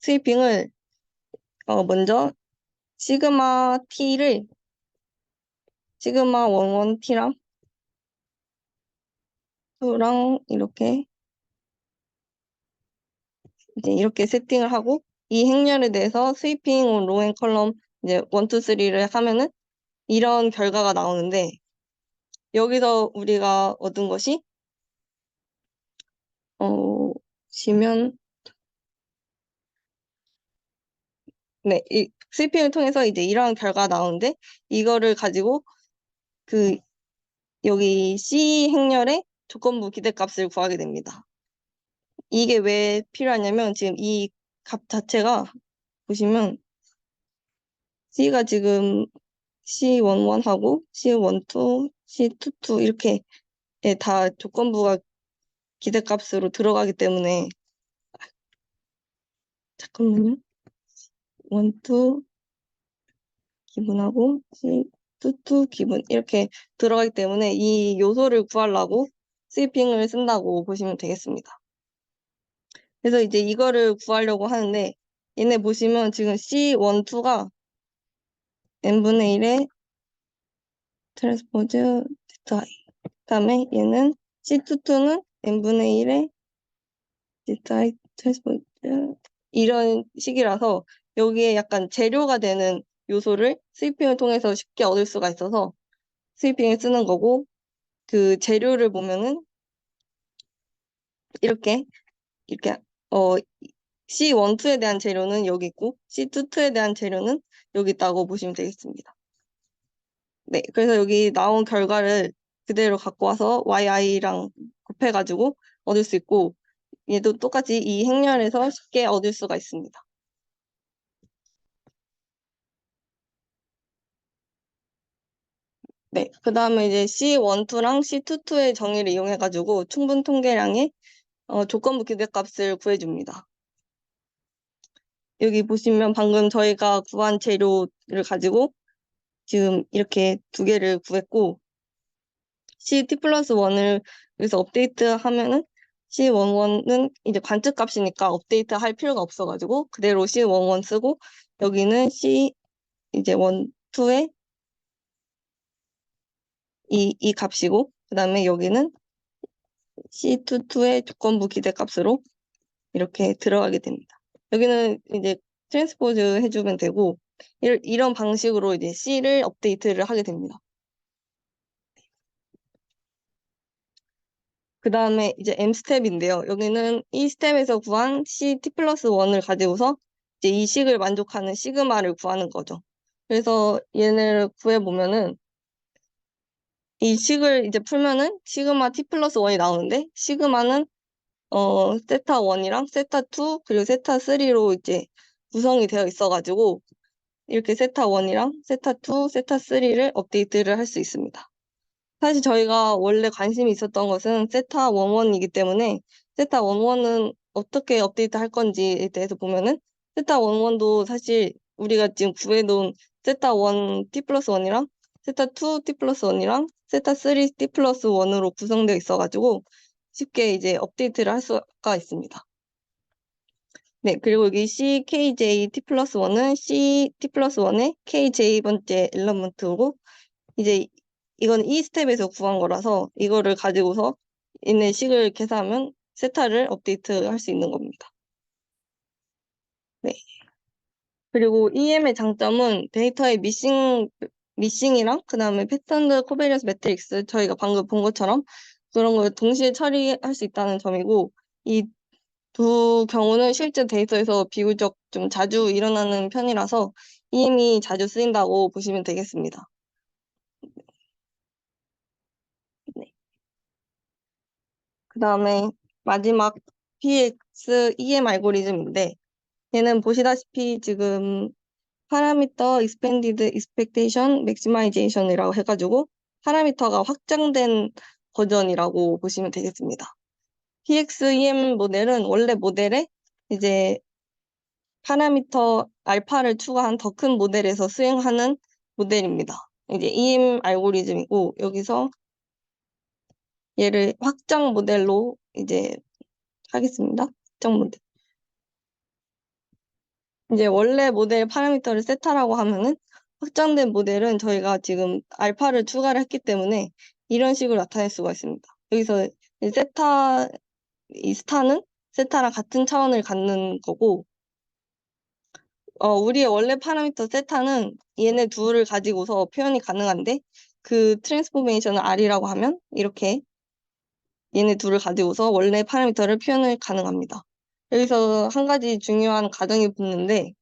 스위핑을 먼저 시그마 t를 시그마 11t랑 2랑 이렇게 이제 이렇게 세팅을 하고 이 행렬에 대해서 스위핑 로 앤 컬럼 이제 1, 2, 3를 하면은 이런 결과가 나오는데 여기서 우리가 얻은 것이 보시면 네, 이 스위핑을 통해서 이제 이런 결과가 나오는데 이거를 가지고 그 여기 C 행렬의 조건부 기대값을 구하게 됩니다. 이게 왜 필요하냐면 지금 이 값 자체가 보시면 C가 지금 C11하고 C12, C22 이렇게 다 조건부가 기대값으로 들어가기 때문에 잠깐만요. 12 기분하고 C22 기분 이렇게 들어가기 때문에 이 요소를 구하려고 스위핑을 쓴다고 보시면 되겠습니다. 그래서 이제 이거를 구하려고 하는데 얘네 보시면 지금 C12가 n분의 1의 트랜스포즈 ZI 그다음에 얘는 C22는 n분의 1의 ZI 트랜스포즈 이런 식이라서 여기에 약간 재료가 되는 요소를 스위핑을 통해서 쉽게 얻을 수가 있어서 스위핑을 쓰는 거고 그 재료를 보면은 이렇게 어 C12에 대한 재료는 여기 있고 C22에 대한 재료는 여기 있다고 보시면 되겠습니다. 네, 그래서 여기 나온 결과를 그대로 갖고 와서 yi랑 곱해가지고 얻을 수 있고 얘도 똑같이 이 행렬에서 쉽게 얻을 수가 있습니다. 네, 그 다음에 이제 C12랑 C22의 정의를 이용해가지고 충분 통계량의 조건부 기대값을 구해줍니다. 여기 보시면 방금 저희가 구한 재료를 가지고 지금 이렇게 두 개를 구했고, CT 플러스 1을 여기서 업데이트 하면은 C11은 이제 관측값이니까 업데이트 할 필요가 없어가지고 그대로 C11 쓰고, 여기는 C 이제 1, 2의 이 값이고, 그 다음에 여기는 C22의 조건부 기대값으로 이렇게 들어가게 됩니다. 여기는 이제 트랜스포즈 해주면 되고, 이런 방식으로 이제 C를 업데이트를 하게 됩니다. 그 다음에 이제 M 스텝인데요. 여기는 이 스텝에서 구한 CT 플러스 1을 가지고서 이제 이 식을 만족하는 시그마를 구하는 거죠. 그래서 얘네를 구해보면은 이 식을 이제 풀면은 시그마 T 플러스 1이 나오는데, 시그마는 세타 1이랑 세타 2 그리고 세타 3로 이제 구성이 되어 있어가지고 이렇게 세타 1이랑 세타 2, 세타 3를 업데이트를 할 수 있습니다. 사실 저희가 원래 관심이 있었던 것은 세타 11이기 때문에 세타 11은 어떻게 업데이트 할 건지에 대해서 보면은 세타 11도 사실 우리가 지금 구해놓은 세타 1 T 플러스 1이랑 세타 2 T 플러스 1이랑 세타 3 T 플러스 1으로 구성되어 있어가지고 쉽게 이제 업데이트를 할 수가 있습니다. 네, 그리고 여기 CKJ T 플러스 1은 C T 플러스 1의 KJ 번째 엘러먼트고, 이제 이건 이 스텝에서 구한 거라서 이거를 가지고서 있는 식을 계산하면 세타를 업데이트 할 수 있는 겁니다. 네. 그리고 EM의 장점은 데이터의 미싱이랑 그 다음에 패턴드 코베리언스 매트릭스, 저희가 방금 본 것처럼 그런 걸 동시에 처리할 수 있다는 점이고, 이 두 경우는 실제 데이터에서 비교적 좀 자주 일어나는 편이라서 EM이 자주 쓰인다고 보시면 되겠습니다. 네. 그 다음에 마지막 PX EM 알고리즘인데, 얘는 보시다시피 지금 파라미터 익스펜디드 익스펙테이션 맥시마이제이션이라고 해가지고 파라미터가 확장된 버전이라고 보시면 되겠습니다. PXEM 모델은 원래 모델에 이제 파라미터 알파를 추가한 더 큰 모델에서 수행하는 모델입니다. 이제 EM 알고리즘이고, 여기서 얘를 확장 모델로 이제 하겠습니다. 확장 모델. 이제 원래 모델 파라미터를 세타라고 하면은 확장된 모델은 저희가 지금 알파를 추가를 했기 때문에 이런 식으로 나타낼 수가 있습니다. 여기서 이 세타, 이 스타는 세타랑 같은 차원을 갖는 거고, 우리의 원래 파라미터 세타는 얘네 둘을 가지고서 표현이 가능한데, 그 트랜스포메이션을 R이라고 하면 이렇게 얘네 둘을 가지고서 원래 파라미터를 표현을 가능합니다. 여기서 한 가지 중요한 가정이 붙는데,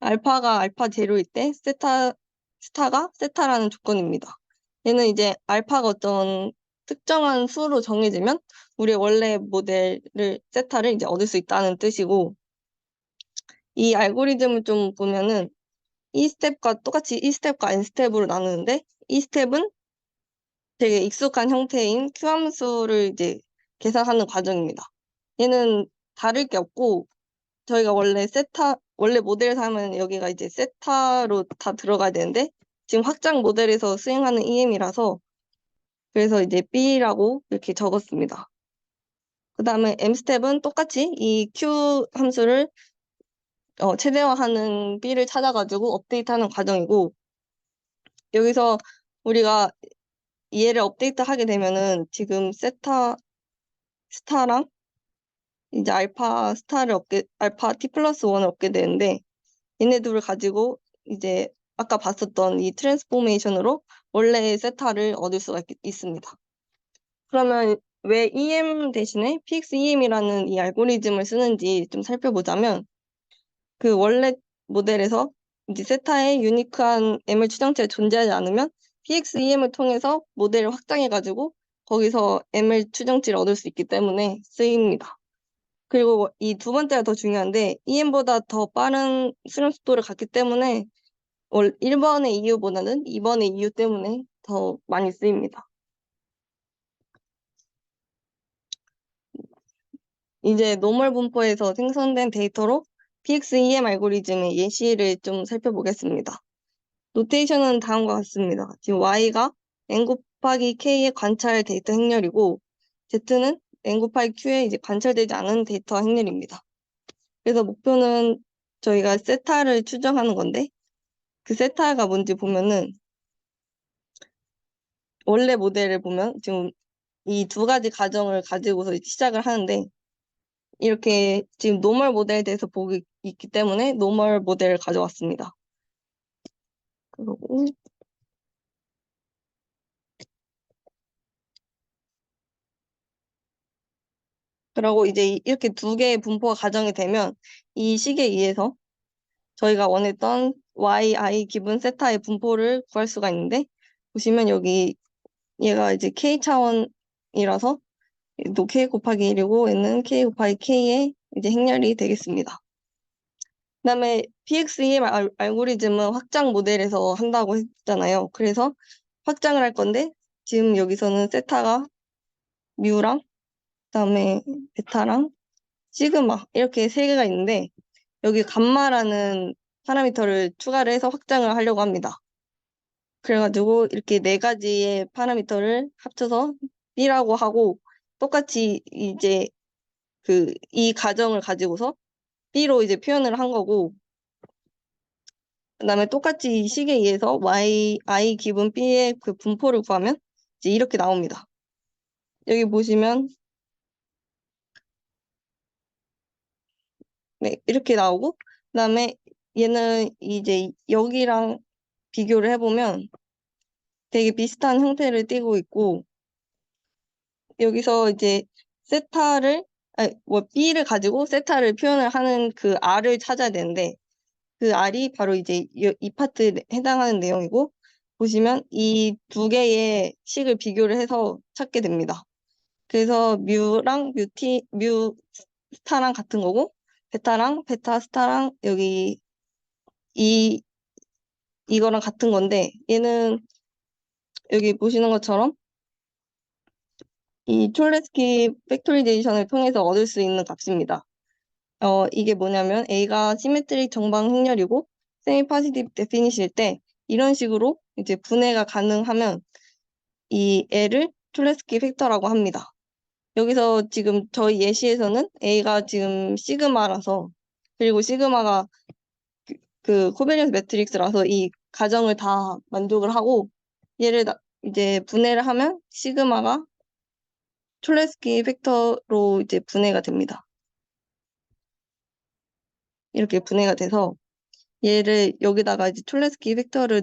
알파가 알파 제로일 때 스타가 세타라는 조건입니다. 얘는 이제 알파가 어떤 특정한 수로 정해지면 우리의 원래 모델을 세타를 이제 얻을 수 있다는 뜻이고, 이 알고리즘을 좀 보면은 이 스텝과 똑같이 이 스텝과 N 스텝으로 나누는데, 이 스텝은 되게 익숙한 형태인 Q 함수를 이제 계산하는 과정입니다. 얘는 다를 게 없고, 저희가 원래 모델에서 하면 여기가 이제 세타로 다 들어가야 되는데, 지금 확장 모델에서 수행하는 EM이라서, 그래서 이제 B라고 이렇게 적었습니다. 그 다음에 M 스텝은 똑같이 이 Q 함수를 최대화하는 B를 찾아가지고 업데이트하는 과정이고, 여기서 우리가 얘를 업데이트 하게 되면은 지금 스타랑 이제 알파 T 플러스 1을 얻게 되는데, 얘네 둘을 가지고 이제 아까 봤었던 이 트랜스포메이션으로 원래의 세타를 얻을 수가 있습니다. 그러면 왜 EM 대신에 PXEM이라는 이 알고리즘을 쓰는지 좀 살펴보자면, 그 원래 모델에서 이제 세타에 유니크한 ML 추정체가 존재하지 않으면 PXEM을 통해서 모델을 확장해가지고 거기서 ML 추정치를 얻을 수 있기 때문에 쓰입니다. 그리고 이 두 번째가 더 중요한데, EM보다 더 빠른 수렴 속도를 갖기 때문에 1번의 이유보다는 2번의 이유 때문에 더 많이 쓰입니다. 이제 노멀 분포에서 생성된 데이터로 PXEM 알고리즘의 예시를 좀 살펴보겠습니다. 노테이션은 다음과 같습니다. 지금 Y가 N 곱하기 K의 관찰 데이터 행렬이고, Z는 N 곱하기 Q의 이제 관찰되지 않은 데이터 행렬입니다. 그래서 목표는 저희가 세타를 추정하는 건데, 그 세타가 뭔지 보면은, 원래 모델을 보면 지금 이 두 가지 가정을 가지고서 시작을 하는데, 이렇게 지금 노멀 모델에 대해서 보고 있기 때문에 노멀 모델을 가져왔습니다. 그리고 이제 이렇게 두 개의 분포가 가정이 되면 이 식에 의해서 저희가 원했던 yi 기분 세타의 분포를 구할 수가 있는데, 보시면 여기 얘가 이제 k 차원이라서 또 k 곱하기 1이고 얘는 k 곱하기 k의 이제 행렬이 되겠습니다. 그다음에 PXEM 알고리즘은 확장 모델에서 한다고 했잖아요. 그래서 확장을 할 건데 지금 여기서는 세타가 뮤랑 그다음에 베타랑 시그마 이렇게 세 개가 있는데 여기 감마라는 파라미터를 추가를 해서 확장을 하려고 합니다. 그래가지고 이렇게 네 가지의 파라미터를 합쳐서 B라고 하고 똑같이 이제 이 가정을 가지고서 B로 이제 표현을 한 거고, 그다음에 똑같이 이 식에 의해서 I 기분 B의 그 분포를 구하면 이제 이렇게 나옵니다. 여기 보시면 네, 이렇게 나오고, 그다음에 얘는 이제 여기랑 비교를 해보면 되게 비슷한 형태를 띠고 있고, 여기서 이제 B를 가지고 세타를 표현을 하는 그 R을 찾아야 되는데, 그 R이 바로 이제 이 파트에 해당하는 내용이고, 보시면 이 두 개의 식을 비교를 해서 찾게 됩니다. 그래서 뮤 스타랑 같은 거고, 베타랑 베타 스타랑 여기 이거랑 같은 건데, 얘는 여기 보시는 것처럼 이 촐레스키 팩토리제이션을 통해서 얻을 수 있는 값입니다. 이게 뭐냐면 A가 시메트릭 정방 행렬이고 세미 파지티브 데피니시일 때 이런 식으로 이제 분해가 가능하면 이 L을 촐레스키 팩터라고 합니다. 여기서 지금 저희 예시에서는 A가 지금 시그마라서, 그리고 시그마가 그 코베니언스 매트릭스라서 이 가정을 다 만족을 하고, 얘를 이제 분해를 하면 시그마가 촐레스키 팩터로 이제 분해가 됩니다. 이렇게 분해가 돼서 얘를 여기다가 이제 촐레스키 팩터를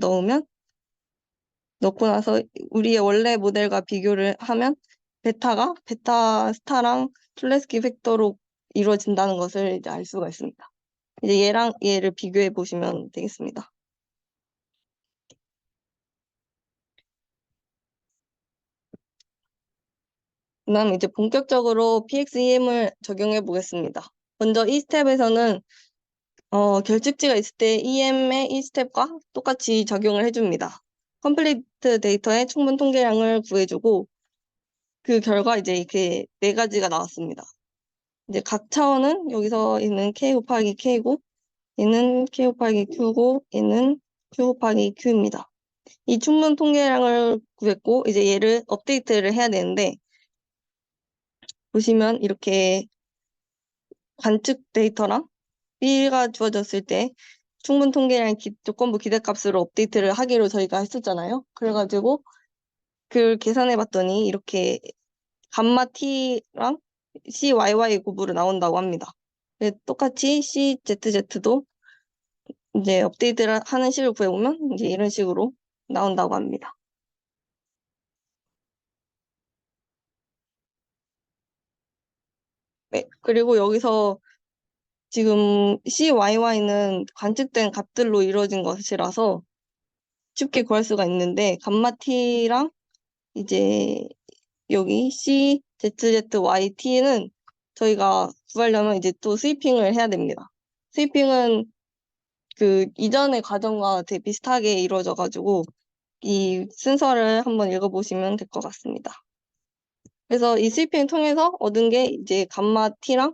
넣고 나서 우리의 원래 모델과 비교를 하면 베타가 베타 스타랑 촐레스키 팩터로 이루어진다는 것을 이제 알 수가 있습니다. 이제 얘랑 얘를 비교해 보시면 되겠습니다. 그다음 이제 본격적으로 PXEM을 적용해 보겠습니다. 먼저 이 스텝에서는 결집지가 있을 때 EM의 이 스텝과 똑같이 적용을 해줍니다. 컴플리트 데이터의 충분 통계량을 구해주고 그 결과 이제 이렇게 네 가지가 나왔습니다. 이제 각 차원은 여기서 얘는 K 곱하기 K고 얘는 K 곱하기 Q고 얘는 Q 곱하기 Q입니다. 이 충분 통계량을 구했고 이제 얘를 업데이트를 해야 되는데, 보시면 이렇게 관측 데이터랑 B가 주어졌을 때 충분 통계량 조건부 기대값으로 업데이트를 하기로 저희가 했었잖아요. 그래가지고 그걸 계산해 봤더니 이렇게 감마 T랑 CYY 곱으로 나온다고 합니다. 똑같이 CZZ도 이제 업데이트를 하는 식을 구해보면 이제 이런 식으로 나온다고 합니다. 네, 그리고 여기서 지금 CYY는 관측된 값들로 이루어진 것이라서 쉽게 구할 수가 있는데, 감마 T랑 이제 여기 CZZYT는 저희가 구하려면 이제 또 스위핑을 해야 됩니다. 스위핑은 그 이전의 과정과 되게 비슷하게 이루어져가지고 이 순서를 한번 읽어보시면 될 것 같습니다. 그래서 이 스위핑을 통해서 얻은 게 이제 감마 t랑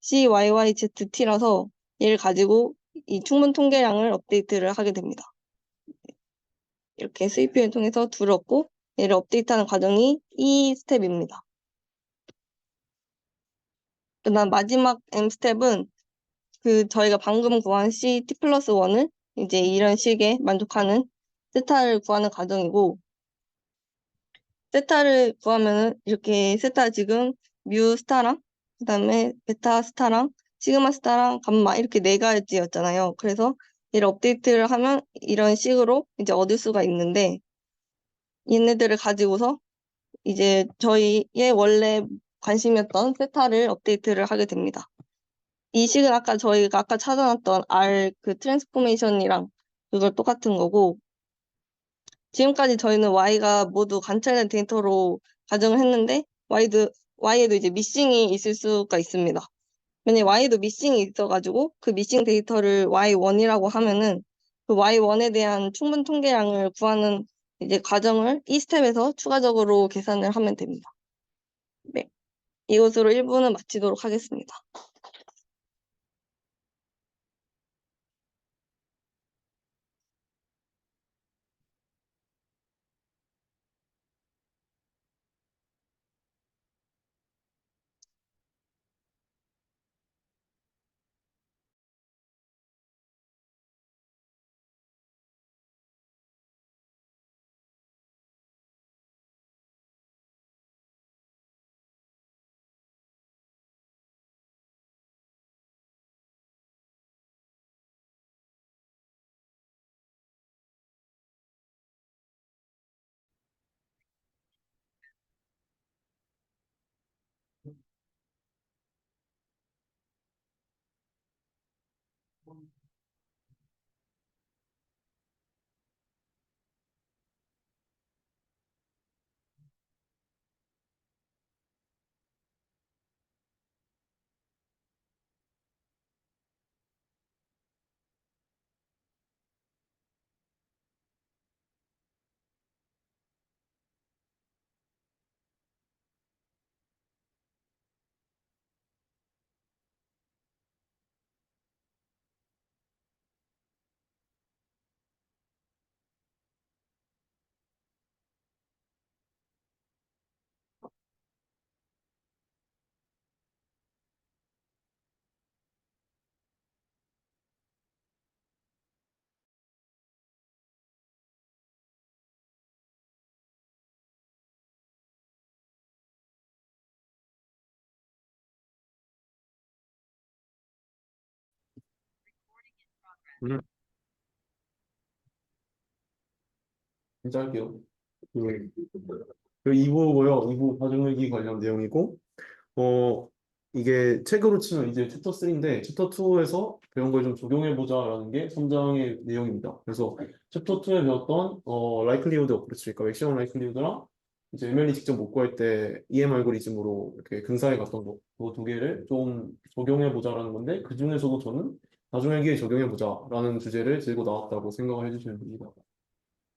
CYYZT라서 얘를 가지고 이 충분 통계량을 업데이트를 하게 됩니다. 이렇게 스위핑을 통해서 둘을 얻고 얘를 업데이트하는 과정이 이 스텝입니다. 그다음 마지막 M 스텝은 그 저희가 방금 구한 C T 플러스 1을 이제 이런 식의 만족하는 세타를 구하는 과정이고, 세타를 구하면은 이렇게 세타 지금 뮤 스타랑 그다음에 베타 스타랑 시그마 스타랑 감마 이렇게 네 가지였잖아요. 그래서 얘를 업데이트를 하면 이런 식으로 이제 얻을 수가 있는데, 얘네들을 가지고서 이제 저희의 원래 관심이었던 세타를 업데이트를 하게 됩니다. 이 식은 아까 저희가 아까 찾아놨던 R 그 트랜스포메이션이랑 그걸 똑같은 거고, 지금까지 저희는 Y가 모두 관찰된 데이터로 가정을 했는데 Y에도 이제 미싱이 있을 수가 있습니다. 만약에 Y에도 미싱이 있어가지고 그 미싱 데이터를 Y1이라고 하면은 그 Y1에 대한 충분 통계량을 구하는 이제 과정을 이 스텝에서 추가적으로 계산을 하면 됩니다. 네, 이것으로 1부는 마치도록 하겠습니다. 음, 진짜 할게요. 그, 그 2부고요. 2부 가정일기 관련 내용이고, 어, 이게 책으로 치면 이제 챕터 3인데, 챕터 2에서 배운 걸 좀 적용해보자라는 게 3장의 내용입니다. 그래서 챕터 2에 배웠던, 라이클리후드 어프로치, 그러니까 맥시멈 라이클리후드랑 이제 MLE 직접 못 구할 때 EM 알고리즘으로 이렇게 근사해 갔던 거, 그 두 개를 좀 적용해보자라는 건데, 그 중에서도 저는 가정일기에 적용해보자라는 주제를 들고 나왔다고 생각을 해주시면 됩니다.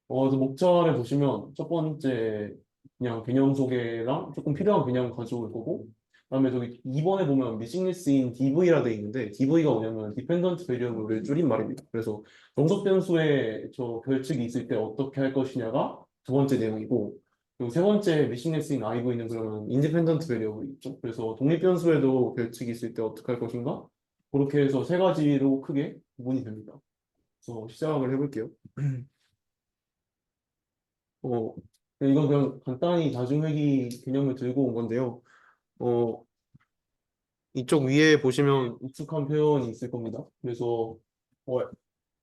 그래서 목차를 보시면 첫 번째 그냥 개념 소개랑 조금 필요한 개념 가져올 거고, 그다음에 저기 2번에 보면 미싱리스인 DV라 돼 있는데 DV가 뭐냐면 디펜던트 베리어블을 줄인 말입니다. 그래서 정석 변수에 저 결측이 있을 때 어떻게 할 것이냐가 두 번째 내용이고, 그리고 세 번째 미싱리스인 IV는 그러면 인디펜던트 베리어블이 있죠. 그래서 독립 변수에도 결측이 있을 때 어떻게 할 것인가? 그렇게 해서 세 가지로 크게 구분이 됩니다. 그래서 시작을 해볼게요. 어, 이건 그냥 간단히 다중회귀 개념을 들고 온 건데요. 어, 이쪽 위에 보시면 익숙한 표현이 있을 겁니다. 그래서 어,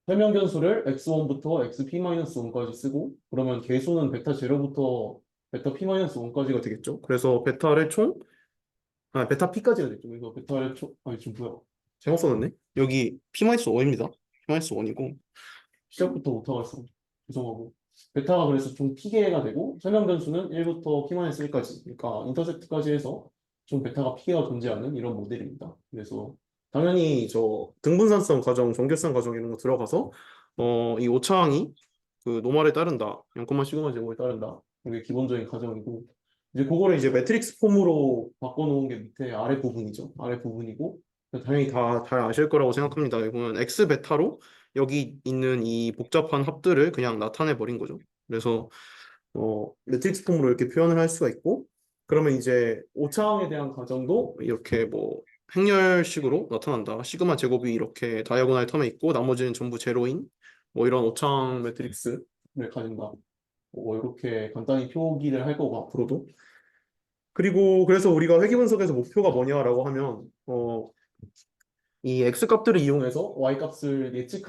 설명 변수를 x1부터 xp-1까지 쓰고, 그러면 계수는 베타 0부터 베타 p-1까지가 되겠죠. 그래서 베타를 베타 p까지가 되죠. 그래서 베타를 지금 뭐야? 잘못 써놨네. 여기 p-1입니다. p-1이고, 시작부터 오타가 있어. 죄송하고. 베타가 그래서 총 P개가 되고, 설명 변수는 1부터 P-1까지, 그러니까 인터셉트까지 해서 좀 베타가 P개가 존재하는 이런 모델입니다. 그래서 당연히 저 등분산성 과정, 정결성 과정 이런 거 들어가서 이 오차항이 그 노말에 따른다. 0, 시그마 제곱에 따른다. 이게 기본적인 가정이고 이제 그거를 이제 매트릭스 폼으로 바꿔놓은 게 밑에 아래 부분이죠. 아래 부분이고 당연히 다 잘 아실 거라고 생각합니다. 여기 보면 x 베타로 여기 있는 이 복잡한 합들을 그냥 나타내 버린 거죠. 그래서 매트릭스 폼으로 이렇게 표현을 할 수가 있고 그러면 이제 오차항에 대한 가정도 이렇게 뭐 행렬식으로 나타난다. 시그마 제곱이 이렇게 다이아고날 텀에 있고 나머지는 전부 제로인 뭐 이런 오차항 매트릭스를 가진다. 뭐 이렇게 간단히 표기를 할 거고 앞으로도. 그리고 그래서 우리가 회귀 분석에서 목표가 뭐냐라고 하면 이 x 값들을 이용해서 y 값을 예측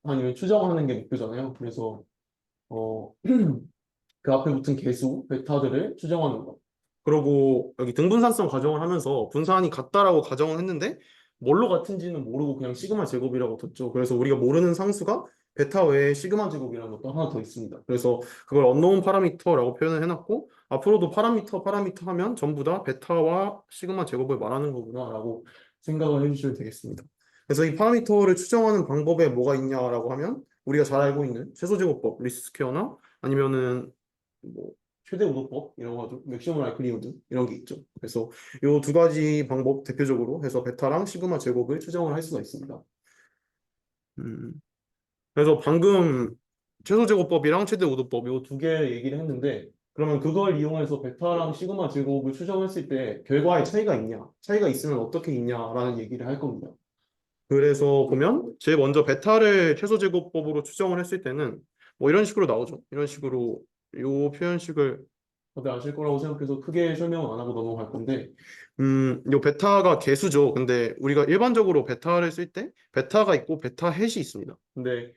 아니면 추정하는 게 목표잖아요. 그래서 그 앞에 붙은 개수 베타들을 추정하는 거. 그리고 여기 등분산성 가정을 하면서 분산이 같다라고 가정을 했는데 뭘로 같은지는 모르고 그냥 시그마 제곱이라고 뒀죠. 그래서 우리가 모르는 상수가 베타 외에 시그마 제곱이라는 것도 하나 더 있습니다. 그래서 그걸 언노운 파라미터라고 표현을 해놨고 앞으로도 파라미터 하면 전부 다 베타와 시그마 제곱을 말하는 거구나라고 생각을 해주시면 되겠습니다. 그래서 이 파라미터를 추정하는 방법에 뭐가 있냐라고 하면 우리가 잘 알고 있는 최소제곱법, 리스트 스퀘어나 아니면은 뭐 최대 우도법 이런 거 가지고 맥시멈 라이클리후드 이런 게 있죠. 그래서 이 두 가지 방법 대표적으로 해서 베타랑 시그마 제곱을 추정을 할 수가 있습니다. 그래서 방금 최소 제곱법이랑 최대 우도법 이 두 개 얘기를 했는데 그러면 그걸 이용해서 베타랑 시그마 제곱을 추정했을 때 결과에 차이가 있냐? 차이가 있으면 어떻게 있냐라는 얘기를 할 겁니다. 그래서 보면 제일 먼저 베타를 최소 제곱법으로 추정을 했을 때는 뭐 이런 식으로 나오죠. 이런 식으로 요 표현식을 다들 아실 거라고 생각해서 크게 설명은 안 하고 넘어갈 건데 요 베타가 개수죠. 근데 우리가 일반적으로 베타를 쓸 때 베타가 있고 베타 햇이 있습니다. 근데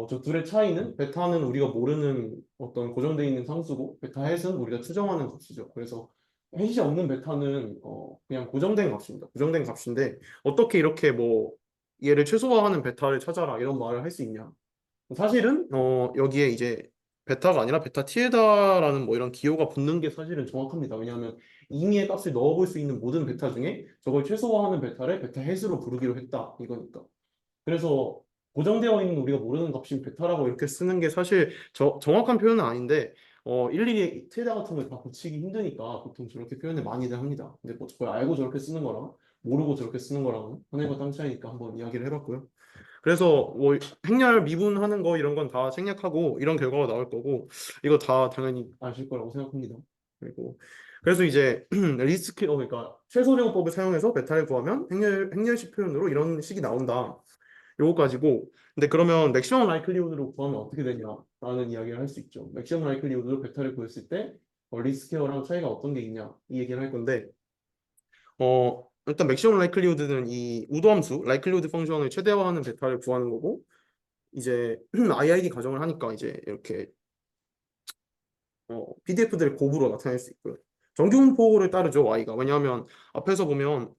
저 둘의 차이는 베타는 우리가 모르는 어떤 고정되어 있는 상수고 베타 햇은 우리가 추정하는 값이죠. 그래서 햇이 없는 베타는 그냥 고정된 값입니다. 고정된 값인데 어떻게 이렇게 뭐 얘를 최소화하는 베타를 찾아라 이런 말을 할 수 있냐? 사실은 여기에 이제 베타가 아니라 베타 티에다라는 뭐 이런 기호가 붙는 게 사실은 정확합니다. 왜냐하면 임의의 값을 넣어볼 수 있는 모든 베타 중에 저걸 최소화하는 베타를 베타 햇으로 부르기로 했다 이거니까. 그래서 고정되어 있는 우리가 모르는 값인 베타라고 이렇게 쓰는 게 사실 정확한 표현은 아닌데 일일이 티에다 같은 걸 다 붙이기 힘드니까 보통 저렇게 표현을 많이들 합니다. 근데 뭐 그걸 알고 저렇게 쓰는 거랑 모르고 저렇게 쓰는 거랑은 하늘과 땅 차이니까 한번 이야기를 해봤고요. 그래서 뭐 행렬 미분하는 거 이런 건 다 생략하고 이런 결과가 나올 거고 이거 다 당연히 아실 거라고 생각합니다. 그리고 그래서 이제 리스크 그러니까 최소 제곱법을 사용해서 베타를 구하면 행렬식 표현으로 이런 식이 나온다. 요거 가지고 근데 그러면 맥시멈 라이클리후드로 구하면 어떻게 되냐라는 이야기를 할 수 있죠. 맥시멈 라이클리후드로 베타를 구했을 때 리스케어랑 차이가 어떤 게 있냐 이 얘기를 할 건데 일단 맥시멈 라이클리후드는 이 우도함수 라이클리후드 펑션을 최대화하는 베타를 구하는 거고 이제 IID 가정을 하니까 이제 이렇게 PDF들의 곱으로 나타낼 수 있고요. 정규분포를 따르죠 y가. 왜냐하면 앞에서 보면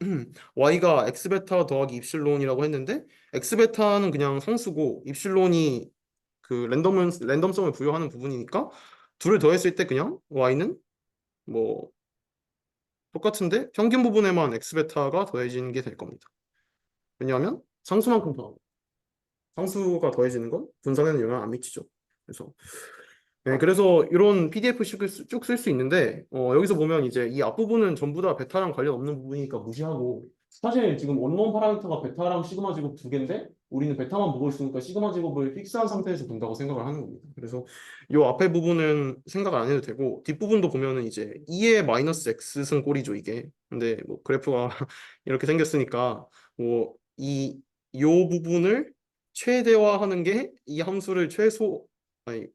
y가 x베타 더하기 입실론이라고 했는데 x베타는 그냥 상수고 입실론이 그 랜덤성을 부여하는 부분이니까 둘을 더했을 때 그냥 y는 뭐 똑같은데 평균 부분에만 x베타가 더해지는 게 될 겁니다. 왜냐하면 상수만큼 더하고 상수가 더해지는 건 분산에는 영향 안 미치죠. 그래서 네, 그래서 이런 PDF식을 쭉 쓸 수 있는데 여기서 보면 이제 이 앞부분은 전부 다 베타랑 관련 없는 부분이니까 무시하고 사실 지금 원론 파라미터가 베타랑 시그마 제곱 두 개인데 우리는 베타만 보고 있으니까 시그마 제곱을 픽스한 상태에서 본다고 생각을 하는 겁니다. 그래서 이 앞에 부분은 생각 안 해도 되고 뒷부분도 보면은 이제 2의 마이너스 x승 꼴이죠 이게. 근데 뭐 그래프가 이렇게 생겼으니까 요 부분을 최대화하는 게 이 함수를 아니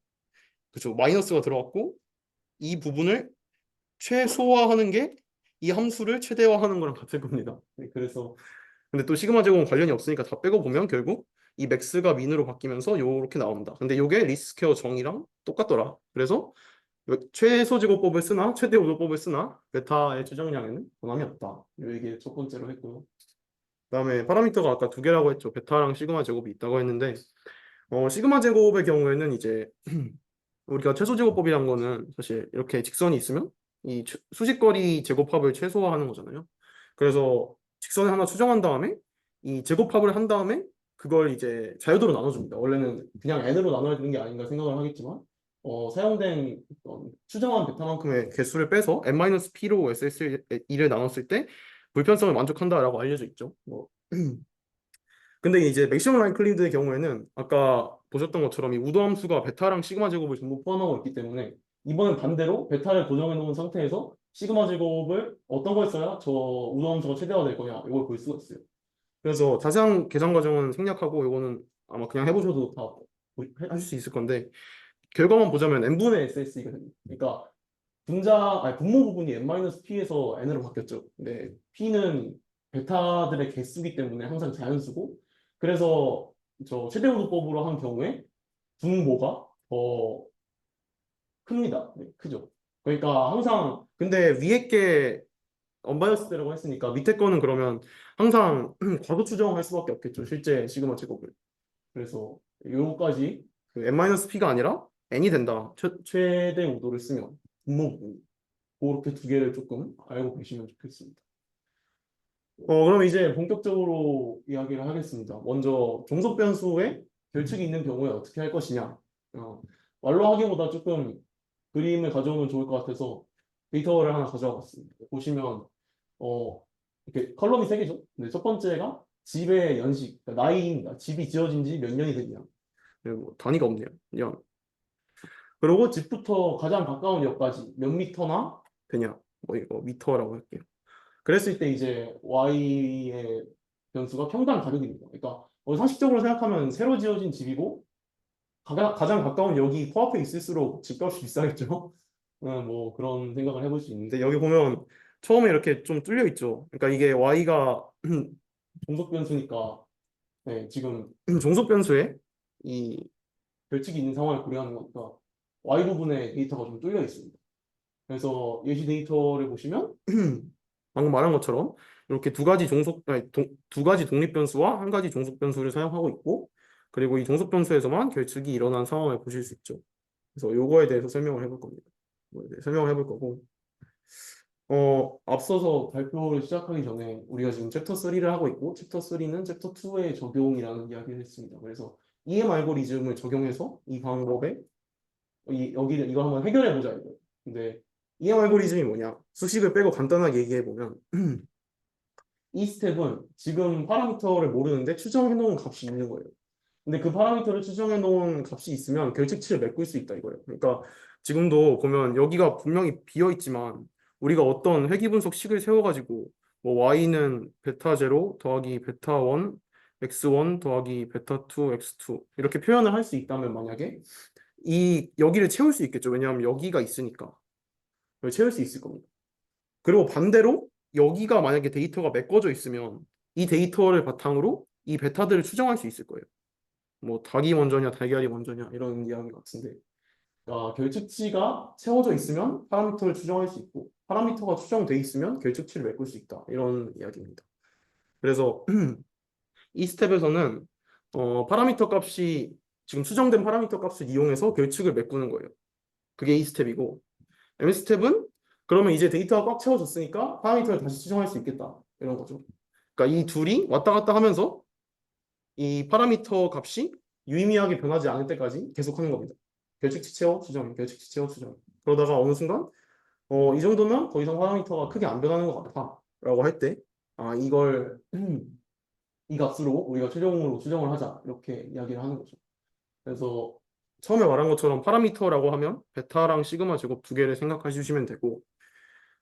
그렇죠. 마이너스가 들어갔고 이 부분을 최소화하는 게 이 함수를 최대화하는 거랑 같을 겁니다. 네, 그래서 근데 또 시그마 제곱은 관련이 없으니까 다 빼고 보면 결국 이 맥스가 민으로 바뀌면서 요렇게 나온다. 근데 요게 리스케어 정의랑 똑같더라. 그래서 최소 제곱법을 쓰나 최대 우도법을 쓰나 베타의 추정량에는 변함이 없다. 요 얘기 첫 번째로 했고요. 그다음에 파라미터가 아까 두 개라고 했죠. 베타랑 시그마 제곱이 있다고 했는데 시그마 제곱의 경우에는 이제 우리가 최소 제곱법이란 거는 사실 이렇게 직선이 있으면 이 수직거리 제곱합을 최소화하는 거잖아요. 그래서 직선을 하나 추정한 다음에 이 제곱합을 한 다음에 그걸 이제 자유도로 나눠줍니다. 원래는 그냥 n으로 나눠야 되는 게 아닌가 생각을 하겠지만 사용된 추정한 베타만큼의 개수를 빼서 n-p로 SSE를 나눴을 때 불편성을 만족한다라고 알려져 있죠. 뭐 근데 이제 맥시멈 라인 클리드의 경우에는 아까 보셨던 것처럼 이 우도 함수가 베타랑 시그마 제곱을 전부 포함하고 있기 때문에 이번엔 반대로 베타를 고정해 놓은 상태에서 시그마 제곱을 어떤 걸 써야 저 우도 함수가 최대화될 거냐 이걸 볼 수가 있어요. 그래서 자세한 계산 과정은 생략하고 이거는 아마 그냥 해보셔도 다 하실 수 있을 건데 결과만 보자면 n분의 SSE가 됩니다. 그러니까 분모 부분이 n-p에서 n으로 바뀌었죠. 근데 p는 베타들의 개수기 때문에 항상 자연수고 그래서 저 최대우도법으로 한 경우에 분모가 더 큽니다. 네, 크죠. 그러니까 항상 근데 위에 게 언바이어스라고 했으니까 밑에 거는 그러면 항상 과도 추정할 수밖에 없겠죠. 실제 시그마 제곱을. 그래서 요거까지 그 n-p가 아니라 n이 된다. 최대 우도를 쓰면 분모 부분. 그렇게 두 개를 조금 알고 계시면 좋겠습니다. 그럼 이제 본격적으로 이야기를 하겠습니다. 먼저 종속 변수에 결칙이 있는 경우에 어떻게 할 것이냐. 말로 하기보다 조금 그림을 가져오면 좋을 것 같아서 데이터를 하나 가져와 봤습니다. 보시면 이렇게 컬럼이 세 개죠. 근데 첫 번째가 집의 연식, 그러니까 나이입니다. 집이 지어진 지 몇 년이 됐냐. 그리고 단위가 없네요. 년. 그리고 집부터 가장 가까운 역까지 몇 미터나 되냐. 뭐 이거 미터라고 할게요. 그랬을 때 이제 y의 변수가 평당 가격입니다. 그러니까 상식적으로 생각하면 새로 지어진 집이고 가장 가까운 역이 코앞에 있을수록 집값이 비싸겠죠. 뭐 그런 생각을 해볼 수 있는데 여기 보면 처음에 이렇게 좀 뚫려 있죠. 그러니까 이게 y가 종속 변수니까 네, 지금 종속 변수에 이 별칙이 있는 상황을 고려하는 거니까 y 부분에 데이터가 좀 뚫려 있습니다. 그래서 예시 데이터를 보시면 방금 말한 것처럼 이렇게 두 가지 독립 변수와 한 가지 종속 변수를 사용하고 있고 그리고 이 종속 변수에서만 결측이 일어난 상황을 보실 수 있죠. 그래서 요거에 대해서 설명을 해볼 겁니다. 설명을 해볼 거고 앞서서 발표를 시작하기 전에 우리가 지금 챕터 3를 하고 있고 챕터 3는 챕터 2의 적용이라는 이야기를 했습니다. 그래서 EM 알고리즘을 적용해서 이 방법에 이거 한번 해결해 보자 이거. 근데 EM 알고리즘이 뭐냐? 수식을 빼고 간단하게 얘기해 보면 이 스텝은 지금 파라미터를 모르는데 추정해 놓은 값이 있는 거예요. 근데 그 파라미터를 추정해 놓은 값이 있으면 결측치를 메꿀 수 있다 이거예요. 그러니까 지금도 보면 여기가 분명히 비어 있지만 우리가 어떤 회귀 분석 식을 세워가지고 뭐 y는 베타 0 더하기 베타 1 x1 더하기 베타 2 x2 이렇게 표현을 할 수 있다면 만약에 여기를 채울 수 있겠죠. 왜냐하면 여기가 있으니까 여기 채울 수 있을 겁니다. 그리고 반대로 여기가 만약에 데이터가 메꿔져 있으면 이 데이터를 바탕으로 이 베타들을 추정할 수 있을 거예요. 뭐 닭이 먼저냐 달걀이 먼저냐 이런 이야기 같은데 결측치가 채워져 있으면 파라미터를 추정할 수 있고 파라미터가 추정돼 있으면 결측치를 메꿀 수 있다 이런 이야기입니다. 그래서 이 스텝에서는 파라미터 값이 지금 추정된 파라미터 값을 이용해서 결측을 메꾸는 거예요. 그게 이 스텝이고 M 스텝은 그러면 이제 데이터가 꽉 채워졌으니까 파라미터를 다시 추정할 수 있겠다 이런 거죠. 그러니까 이 둘이 왔다 갔다 하면서 이 파라미터 값이 유의미하게 변하지 않을 때까지 계속 하는 겁니다. 결측치 채워 추정, 결측치 채워 추정. 그러다가 어느 순간 이 정도면 더 이상 파라미터가 크게 안 변하는 것 같다라고 할 때 이걸 이 값으로 우리가 최종으로 추정을 하자 이렇게 이야기를 하는 거죠. 그래서 처음에 말한 것처럼 파라미터라고 하면 베타랑 시그마 제곱 두 개를 생각해 주시면 되고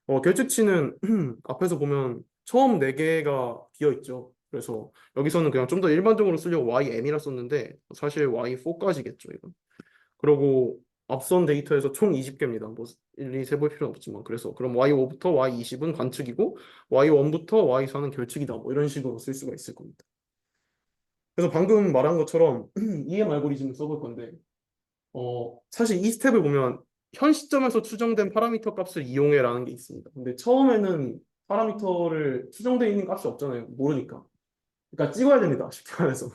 결측치는 앞에서 보면 처음 4개가 비어 있죠. 그래서 여기서는 그냥 좀 더 일반적으로 쓰려고 YM이라 썼는데 사실 Y4까지겠죠, 이건. 그리고 앞선 데이터에서 총 20개입니다. 뭐 일일이 세볼 필요는 없지만 그래서 그럼 Y5부터 Y20은 관측이고 Y1부터 Y4는 결측이다. 뭐 이런 식으로 쓸 수가 있을 겁니다. 그래서 방금 말한 것처럼 EM 알고리즘을 써볼 건데 사실 이 스텝을 보면 현 시점에서 추정된 파라미터 값을 이용해라는 게 있습니다. 근데 처음에는 파라미터를 추정되어 있는 값이 없잖아요. 모르니까. 그러니까 찍어야 됩니다. 쉽게 말해서.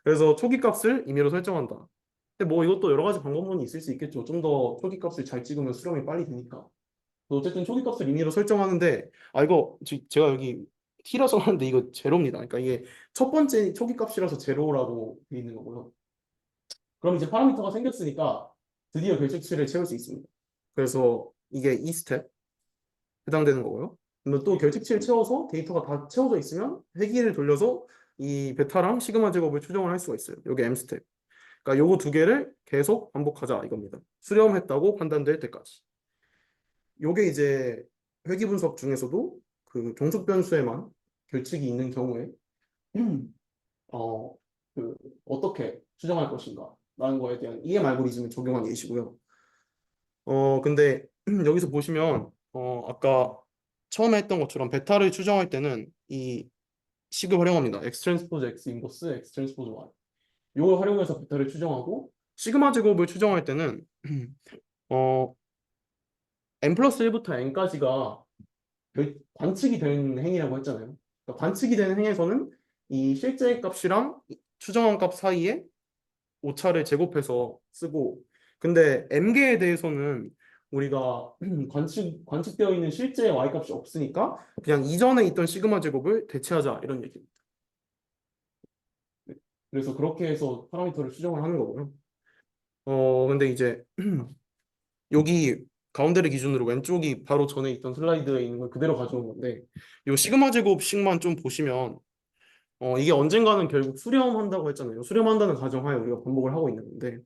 그래서 초기 값을 임의로 설정한다. 근데 뭐 이것도 여러 가지 방법론이 있을 수 있겠죠. 좀 더 초기 값을 잘 찍으면 수렴이 빨리 되니까. 어쨌든 초기 값을 임의로 설정하는데 이거 제가 여기 t라서 하는데 이거 제로입니다. 그러니까 이게 첫 번째 초기 값이라서 제로라고 돼 있는 거고요. 그럼 이제 파라미터가 생겼으니까 드디어 결측치를 채울 수 있습니다. 그래서 이게 이 스텝 해당되는 거고요. 그러면 또 결측치를 채워서 데이터가 다 채워져 있으면 회기를 돌려서 이 베타랑 시그마 제곱을 추정을 할 수가 있어요. 여기 M 스텝. 그러니까 요거 두 개를 계속 반복하자 이겁니다. 수렴했다고 판단될 때까지. 요게 이제 회귀 분석 중에서도 그 종속 변수에만 결측이 있는 경우에 어, 그 어떻게 추정할 것인가 라는 거에 대한 EM 알고리즘을 적용한 예시고요. 근데 여기서 보시면 아까 처음에 했던 것처럼 베타를 추정할 때는 이 식을 활용합니다. X 트랜스포즈 X 인버스 X 트랜스포즈 Y. 이걸 활용해서 베타를 추정하고 시그마 제곱을 추정할 때는 어, n 플러스 1부터 n까지가 관측이 되는 행위라고 했잖아요. 그러니까 관측이 되는 행에서는 이 실제 값이랑 추정한 값 사이에 오차를 제곱해서 쓰고, 근데 m계에 대해서는 우리가 관측되어 있는 실제 y값이 없으니까 그냥 이전에 있던 시그마 제곱을 대체하자 이런 얘기입니다. 그래서 그렇게 해서 파라미터를 추정을 하는 거고요. 근데 이제 여기 가운데를 기준으로 왼쪽이 바로 전에 있던 슬라이드에 있는 걸 그대로 가져온 건데 이 시그마 제곱식만 좀 보시면 이게 언젠가는 결국 수렴한다고 했잖아요. 수렴한다는 가정하에 우리가 반복을 하고 있는 건데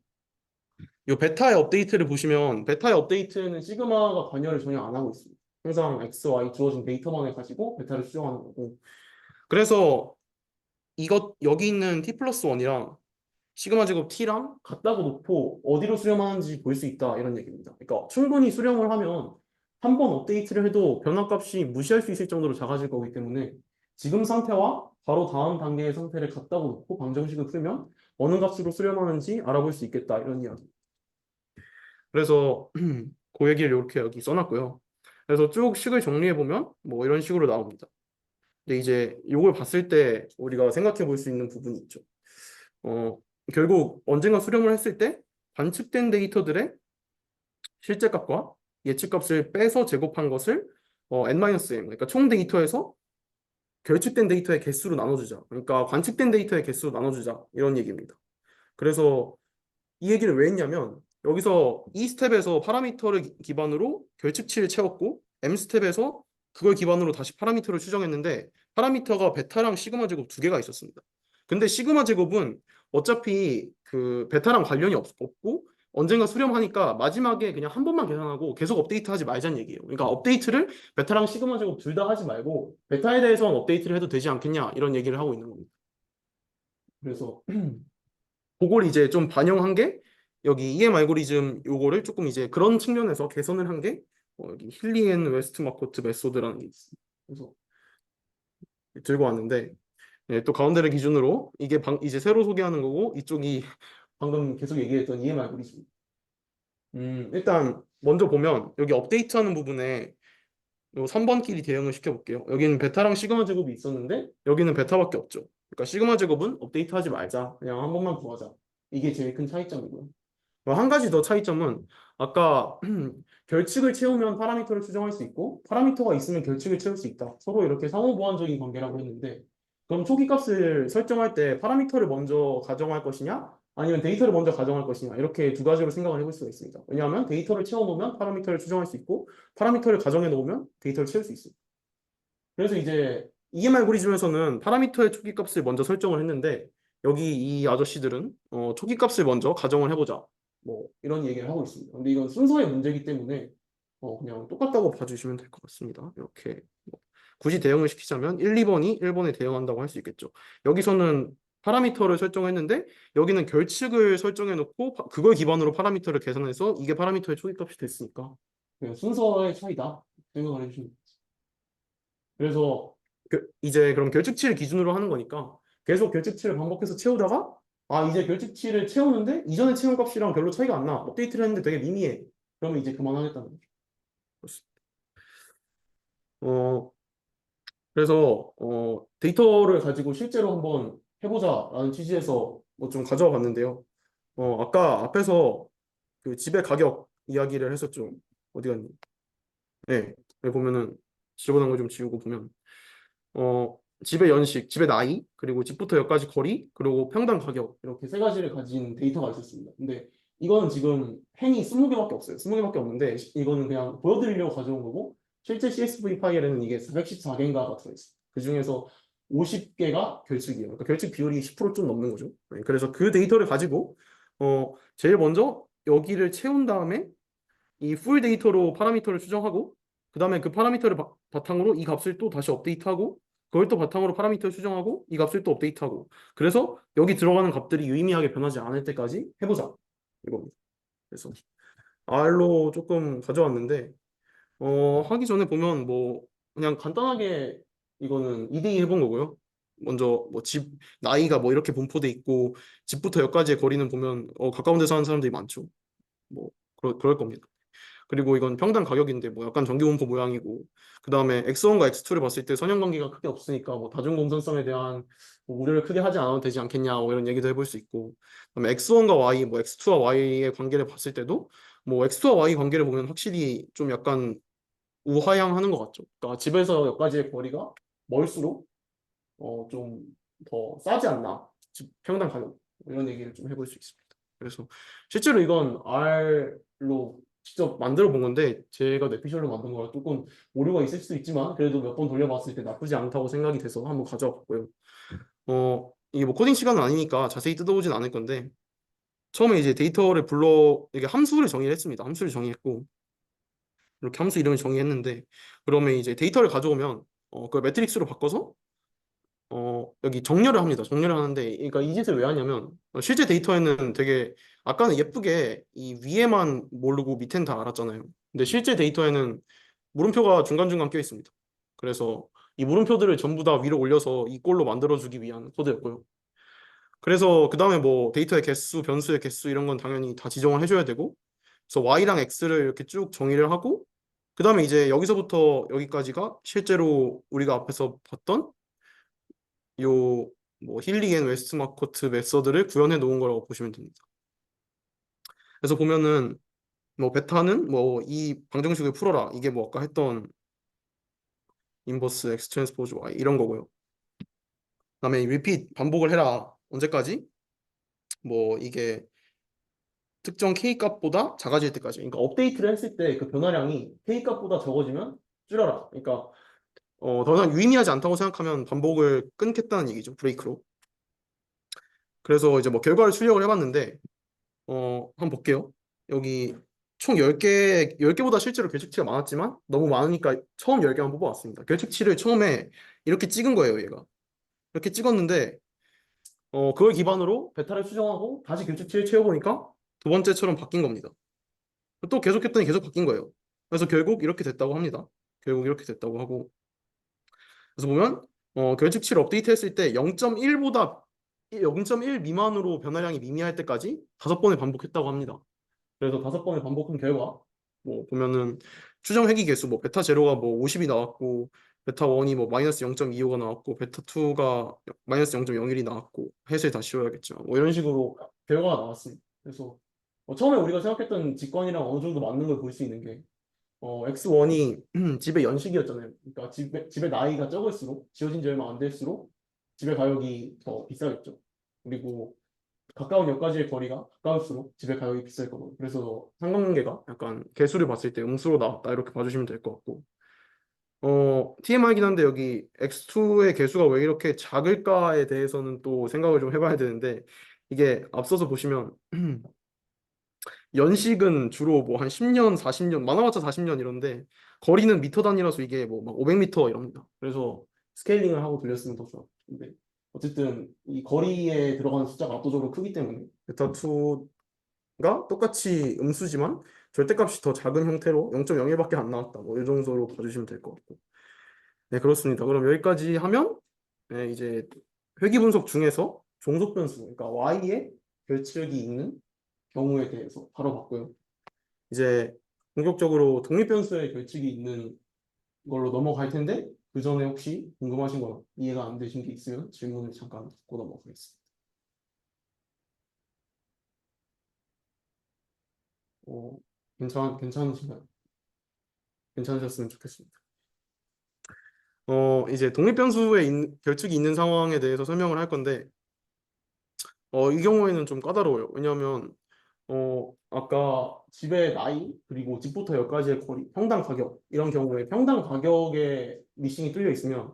이 베타의 업데이트를 보시면 베타의 업데이트에는 시그마가 관여를 전혀 안 하고 있습니다. 항상 x, y 주어진 데이터만을 가지고 베타를 수정하는 거고 그래서 이것 여기 있는 t 플러스 1이랑 시그마 제곱 t랑 같다고 놓고 어디로 수렴하는지 볼 수 있다 이런 얘기입니다. 그러니까 충분히 수렴을 하면 한 번 업데이트를 해도 변화값이 무시할 수 있을 정도로 작아질 거기 때문에 지금 상태와 바로 다음 단계의 상태를 같다고 놓고 방정식을 풀면 어느 값으로 수렴하는지 알아볼 수 있겠다 이런 이야기. 그래서 그 얘기를 이렇게 여기 써놨고요. 그래서 쭉 식을 정리해 보면 뭐 이런 식으로 나옵니다. 근데 이제 이걸 봤을 때 우리가 생각해 볼 수 있는 부분이 있죠. 결국 언젠가 수렴을 했을 때 관측된 데이터들의 실제 값과 예측 값을 빼서 제곱한 것을 n-m 그러니까 총 데이터에서 결측된 데이터의 개수로 나눠주자. 그러니까 관측된 데이터의 개수로 나눠주자 이런 얘기입니다. 그래서 이 얘기를 왜 했냐면 여기서 이 스텝에서 파라미터를 기반으로 결측치를 채웠고 M 스텝에서 그걸 기반으로 다시 파라미터를 추정했는데 파라미터가 베타랑 시그마 제곱 두 개가 있었습니다. 근데 시그마 제곱은 어차피 그 베타랑 관련이 없고 언젠가 수렴하니까 마지막에 그냥 한 번만 계산하고 계속 업데이트하지 말자는 얘기예요. 그러니까 업데이트를 베타랑 시그마 제곱 둘 다 하지 말고 베타에 대해서는 업데이트를 해도 되지 않겠냐 이런 얘기를 하고 있는 겁니다. 그래서 그걸 이제 좀 반영한 게 여기 EM 알고리즘 요거를 조금 이제 그런 측면에서 개선을 한 게 여기 힐리 앤 웨스트마코트 메소드라는 게 있어요. 그래서 들고 왔는데 또 가운데를 기준으로 이게 이제 새로 소개하는 거고 이쪽이 방금 계속 얘기했던 EM 알고리즘. 일단 먼저 보면 여기 업데이트하는 부분에 요 3번끼리 대응을 시켜볼게요. 여기는 베타랑 시그마 제곱이 있었는데 여기는 베타밖에 없죠. 그러니까 시그마 제곱은 업데이트하지 말자. 그냥 한 번만 구하자. 이게 제일 큰 차이점이고요. 한 가지 더 차이점은 아까 결측을 채우면 파라미터를 추정할 수 있고 파라미터가 있으면 결측을 채울 수 있다. 서로 이렇게 상호보완적인 관계라고 했는데 그럼 초기 값을 설정할 때 파라미터를 먼저 가정할 것이냐 아니면 데이터를 먼저 가정할 것이냐 이렇게 두 가지로 생각을 해볼 수가 있습니다. 왜냐하면 데이터를 채워놓으면 파라미터를 추정할 수 있고 파라미터를 가정해 놓으면 데이터를 채울 수 있습니다. 그래서 이제 EM 알고리즘에서는 파라미터의 초기 값을 먼저 설정을 했는데 여기 이 아저씨들은 초기 값을 먼저 가정을 해보자. 뭐 이런 얘기를 하고 있습니다. 근데 이건 순서의 문제이기 때문에 그냥 똑같다고 봐주시면 될 것 같습니다. 이렇게 굳이 대응을 시키자면 1, 2번이 1번에 대응한다고 할 수 있겠죠. 여기서는 파라미터를 설정했는데 여기는 결측을 설정해 놓고 그걸 기반으로 파라미터를 계산해서 이게 파라미터의 초기 값이 됐으니까 그냥 순서의 차이다 생각을 해주시면 됩니다. 그래서 이제 그럼 결측치를 기준으로 하는 거니까 계속 결측치를 반복해서 채우다가 이제 결측치를 채우는데 이전에 채운 값이랑 별로 차이가 안 나. 업데이트를 했는데 되게 미미해. 그러면 이제 그만하겠다는 거죠. 그렇습니다. 그래서 데이터를 가지고 실제로 한번 해보자라는 취지에서 뭐 좀 가져와 봤는데요. 아까 앞에서 그 집의 가격 이야기를 했었죠. 어디 갔니? 네. 여기 보면은 지저분한 거 좀 지우고 보면 집의 연식, 집의 나이, 그리고 집부터 역까지 거리, 그리고 평당 가격 이렇게 세 가지를 가진 데이터가 있었습니다. 근데 이거는 지금 행이 20개밖에 없어요. 20개밖에 없는데 이거는 그냥 보여드리려고 가져온 거고 실제 CSV 파일에는 이게 414개인가가 들어있어요. 그 중에서 50개가 결측이에요. 그러니까 결측 비율이 10%좀 넘는 거죠. 네, 그래서 그 데이터를 가지고 제일 먼저 여기를 채운 다음에 이 풀 데이터로 파라미터를 추정하고 그 다음에 그 파라미터를 바탕으로 이 값을 또 다시 업데이트하고 그걸 또 바탕으로 파라미터를 추정하고 이 값을 또 업데이트하고 그래서 여기 들어가는 값들이 유의미하게 변하지 않을 때까지 해보자 이겁니다. 그래서 R로 조금 가져왔는데 하기 전에 보면 뭐 그냥 간단하게 이거는 EDE 해본 거고요. 먼저 뭐 집 나이가 뭐 이렇게 분포돼 있고 집부터 역까지의 거리는 보면 가까운 데 사는 사람들이 많죠. 뭐 그럴 겁니다. 그리고 이건 평당 가격인데 뭐 약간 전기분포 모양이고 그 다음에 X1과 X2를 봤을 때 선형관계가 크게 없으니까 뭐 다중공전성에 대한 뭐 우려를 크게 하지 않아도 되지 않겠냐 뭐 이런 얘기도 해볼 수 있고 그다음에 X1과 Y, 뭐 X2와 Y의 관계를 봤을 때도 뭐 X2와 Y 관계를 보면 확실히 좀 약간 우하향하는 것 같죠. 그러니까 집에서 여기까지의 거리가 멀수록 좀 더 싸지 않나 평당 가격 이런 얘기를 좀 해볼 수 있습니다. 그래서 실제로 이건 R로 직접 만들어 본 건데 제가 뇌피셜로 만든 거라 조금 오류가 있을 수도 있지만 그래도 몇 번 돌려봤을 때 나쁘지 않다고 생각이 돼서 한번 가져와 봤고요. 이게 뭐 코딩 시간은 아니니까 자세히 뜯어보진 않을 건데 처음에 이제 데이터를 이게 함수를 정의를 했습니다. 함수를 정의했고 이렇게 함수 이름을 정의했는데 그러면 이제 데이터를 가져오면 그걸 매트릭스로 바꿔서 여기 정렬을 합니다. 정렬을 하는데, 그러니까 이 짓을 왜 하냐면, 실제 데이터에는 되게, 아까는 예쁘게 이 위에만 모르고 밑엔 다 알았잖아요. 근데 실제 데이터에는 물음표가 중간중간 껴 있습니다. 그래서 이 물음표들을 전부 다 위로 올려서 이 꼴로 만들어주기 위한 코드였고요. 그래서 그 다음에 뭐 데이터의 개수, 변수의 개수 이런 건 당연히 다 지정을 해줘야 되고, 그래서 Y랑 X를 이렇게 쭉 정의를 하고, 그 다음에 이제 여기서부터 여기까지가 실제로 우리가 앞에서 봤던 요 뭐 힐리 앤 웨스트마코트 메서드를 구현해 놓은 거라고 보시면 됩니다. 그래서 보면은 뭐 베타는 뭐 이 방정식을 풀어라 이게 뭐 아까 했던 인버스 X 트랜스포즈 Y 이런 거고요. 그다음에 리핏 반복을 해라 언제까지? 뭐 이게 특정 K 값보다 작아질 때까지. 그러니까 업데이트를 했을 때 그 변화량이 K 값보다 적어지면 줄여라. 그러니까 더 이상 유의미하지 않다고 생각하면 반복을 끊겠다는 얘기죠. 브레이크로. 그래서 이제 뭐 결과를 출력을 해봤는데 한번 볼게요. 여기 총 10개보다 실제로 결측치가 많았지만 너무 많으니까 처음 10개만 뽑아왔습니다. 결측치를 처음에 이렇게 찍은 거예요, 얘가. 이렇게 찍었는데 그걸 기반으로 베타를 수정하고 다시 결측치를 채워보니까 두 번째처럼 바뀐 겁니다. 또 계속했더니 계속 바뀐 거예요. 그래서 결국 이렇게 됐다고 합니다. 결국 이렇게 됐다고 하고 그래서 보면 결측치를 업데이트했을 때 0.1보다 0.1 미만으로 변화량이 미미할 때까지 5번을 반복했다고 합니다. 그래서 5번을 반복한 결과 뭐 보면은 추정 회귀 개수 뭐 베타 제로가 뭐 50이 나왔고 베타 1이 뭐 마이너스 0.25가 나왔고 베타 2가 마이너스 0.01이 나왔고 해수에 다시 씌워야겠죠. 뭐 이런 식으로 결과가 나왔습니다. 그래서 처음에 우리가 생각했던 직관이랑 어느 정도 맞는 걸 볼 수 있는 게 X1이 집의 연식이었잖아요. 그러니까 집의 나이가 적을수록 지어진 지 얼마 안 될수록 집의 가격이 더 비싸겠죠. 그리고 가까운 역까지의 거리가 가까울수록 집의 가격이 비쌀 거고 그래서 상관관계가 약간 개수를 봤을 때 음수로 나왔다 이렇게 봐주시면 될 것 같고 TMI이긴 한데 여기 X2의 개수가 왜 이렇게 작을까에 대해서는 또 생각을 좀 해봐야 되는데 이게 앞서서 보시면 연식은 주로 뭐 한 10년, 40년, 많아봤자 40년 이런데 거리는 미터 단위라서 이게 뭐 막 500m 이럽니다. 그래서 스케일링을 하고 돌렸으면 더 좋아. 근데 어쨌든 이 거리에 들어가는 숫자가 압도적으로 크기 때문에 베타2가 똑같이 음수지만 절대값이 더 작은 형태로 0.01밖에 안 나왔다. 뭐 이 정도로 봐주시면 될 것 같고. 네, 그렇습니다. 그럼 여기까지 하면 네, 이제 회귀 분석 중에서 종속 변수, 그러니까 y의 결측이 있는 경우에 대해서 다뤄봤고요. 이제 본격적으로 독립변수의 결칙이 있는 걸로 넘어갈 텐데 그 전에 혹시 궁금하신 거나 이해가 안 되신 게 있으면 질문을 잠깐 듣고 넘어가겠습니다. 괜찮으신가요? 괜찮으셨으면 좋겠습니다. 이제 독립변수의 결축이 있는 상황에 대해서 설명을 할 건데, 이 경우에는 좀 까다로워요. 왜냐하면 아까 집의 나이 그리고 집부터 역까지의 거리, 평당 가격 이런 경우에 평당 가격에 미싱이 뚫려 있으면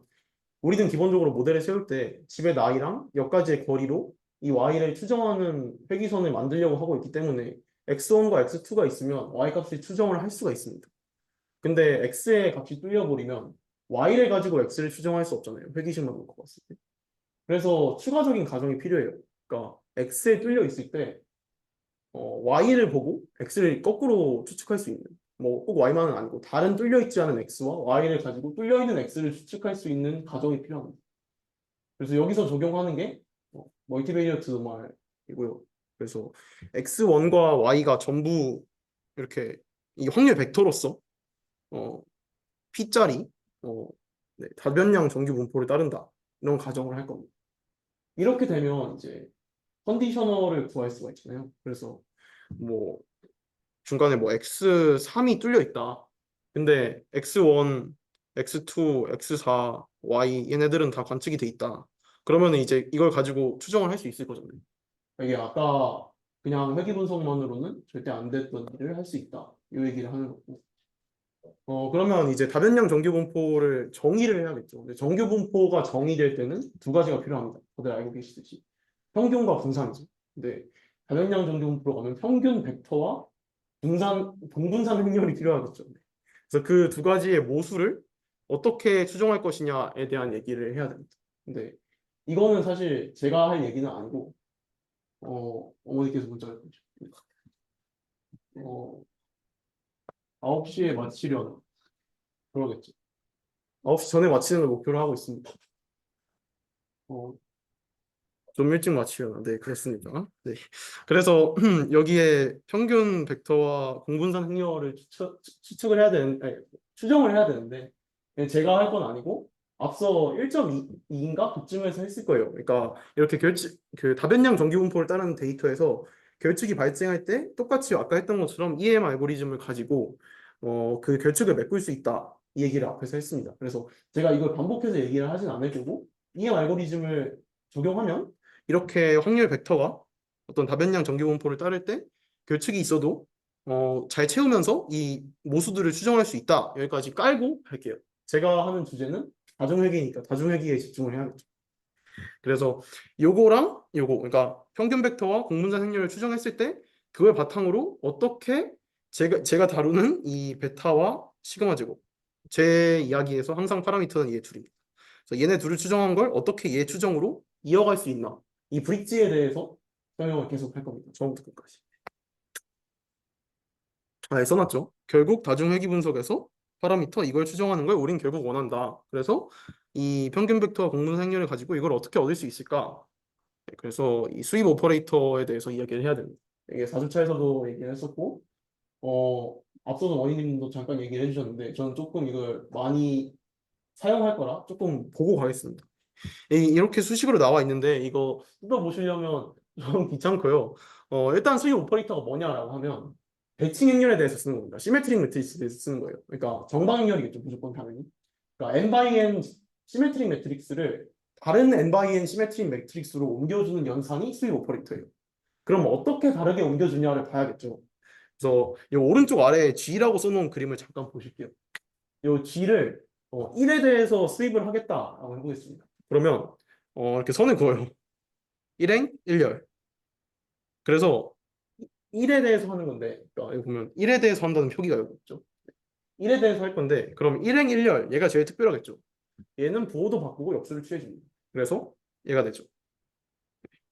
우리는 기본적으로 모델을 세울 때 집의 나이랑 역까지의 거리로 이 y를 추정하는 회귀선을 만들려고 하고 있기 때문에 x1과 x2가 있으면 y 값을 추정을 할 수가 있습니다. 근데 x의 값이 뚫려버리면 y를 가지고 x를 추정할 수 없잖아요. 회귀식만 놓고 봤을 때. 그래서 추가적인 가정이 필요해요. 그러니까 x에 뚫려 있을 때 y를 보고 x를 거꾸로 추측할 수 있는, 뭐 꼭 y만은 아니고 다른 뚫려 있지 않은 x와 y를 가지고 뚫려 있는 x를 추측할 수 있는 가정이 필요합니다. 그래서 여기서 적용하는 게 멀티베리어트 말이고요. 그래서 x1과 y가 전부 이렇게 이 확률 벡터로서 p짜리 네, 다변량 정규 분포를 따른다, 이런 가정을 할 겁니다. 이렇게 되면 이제 컨디셔널을 구할 수가 있잖아요. 그래서 뭐 중간에 뭐 x3이 뚫려 있다. 근데 x1, x2, x4, y 얘네들은 다 관측이 돼 있다. 그러면 이제 이걸 가지고 추정을 할 수 있을 거잖아요. 이게 아까 그냥 회귀 분석만으로는 절대 안 됐던 일을 할 수 있다, 이 얘기를 하는 거고. 그러면 이제 다변량 정규 분포를 정의를 해야겠죠. 근데 정규 분포가 정의될 때는 두 가지가 필요합니다. 다들 알고 계시듯이 평균과 분산이죠. 근데 다변량 정규 분포로 가면 평균 벡터와 동분산 행렬이 필요하겠죠. 그래서 그 두 가지의 모수를 어떻게 추정할 것이냐에 대한 얘기를 해야 됩니다. 근데 이거는 사실 제가 할 얘기는 아니고 어머니께서 문자를 보내주셨습니다. 9시에 마치려나 그러겠죠. 9시 전에 마치는 걸 목표로 하고 있습니다. 좀 일찍 마치려나. 네, 그렇습니다. 네. 그래서 여기에 평균 벡터와 공분산 행렬을 추측을 해야 아니, 추정을 해야 되는데 제가 할 건 아니고 앞서 1.2인가 그쯤에서 했을 거예요. 그러니까 이렇게 그 다변량 정규분포를 따르는 데이터에서 결축이 발생할 때 똑같이 아까 했던 것처럼 EM 알고리즘을 가지고 그 결축을 메꿀 수 있다, 이 얘기를 앞에서 했습니다. 그래서 제가 이걸 반복해서 얘기를 하진 않을 거고, EM 알고리즘을 적용하면 이렇게 확률 벡터가 어떤 다변량 정규분포를 따를 때 결축이 있어도 잘 채우면서 이 모수들을 추정할 수 있다, 여기까지 깔고 할게요. 제가 하는 주제는 다중회귀니까 다중회귀에 집중을 해야겠죠. 그래서 요거랑 요거, 그러니까 평균 벡터와 공분산 행렬을 추정했을 때 그걸 바탕으로 어떻게 제가 다루는 이 베타와 시그마 제곱, 제 이야기에서 항상 파라미터는 얘 둘입니다. 그래서 얘네 둘을 추정한 걸 어떻게 얘 추정으로 이어갈 수 있나, 이 브릿지에 대해서 설명을 계속 할 겁니다. 처음부터 끝까지. 써놨죠. 결국 다중회귀 분석에서 파라미터 이걸 추정하는 걸 우린 결국 원한다. 그래서 이 평균 벡터와 공분 행렬을 가지고 이걸 어떻게 얻을 수 있을까? 그래서 이 수입 오퍼레이터에 대해서 이야기를 해야 됩니다. 이게 4주차에서도 얘기를 했었고, 앞서는 원희님도 잠깐 얘기를 해주셨는데 저는 조금 이걸 많이 사용할 거라 조금 보고 가겠습니다. 이렇게 수식으로 나와 있는데 이거 뜯어보시려면 좀 귀찮고요. 일단 수익 오퍼레이터가 뭐냐라고 하면 대칭 행렬에 대해서 쓰는 겁니다. 시메트릭 매트릭스에 대해서 쓰는 거예요. 그러니까 정방 행렬이겠죠, 무조건 당연히. 그러니까 n by n 시메트릭 매트릭스를 다른 n by n 시메트릭 매트릭스로 옮겨주는 연산이 수익 오퍼레이터예요. 그럼 어떻게 다르게 옮겨주냐를 봐야겠죠. 그래서 이 오른쪽 아래에 G라고 써놓은 그림을 잠깐 보실게요. 이 G를 1에 대해서 수입을 하겠다라고 해보겠습니다. 그러면 이렇게 선을 그어요. 1행 1열. 그래서 1에 대해서 하는 건데, 그러니까 여기 보면 1에 대해서 한다는 표기가 여기 있죠. 1에 대해서 할 건데, 그럼 1행 1열, 얘가 제일 특별하겠죠. 얘는 부호도 바꾸고 역수를 취해줍니다. 그래서 얘가 되죠.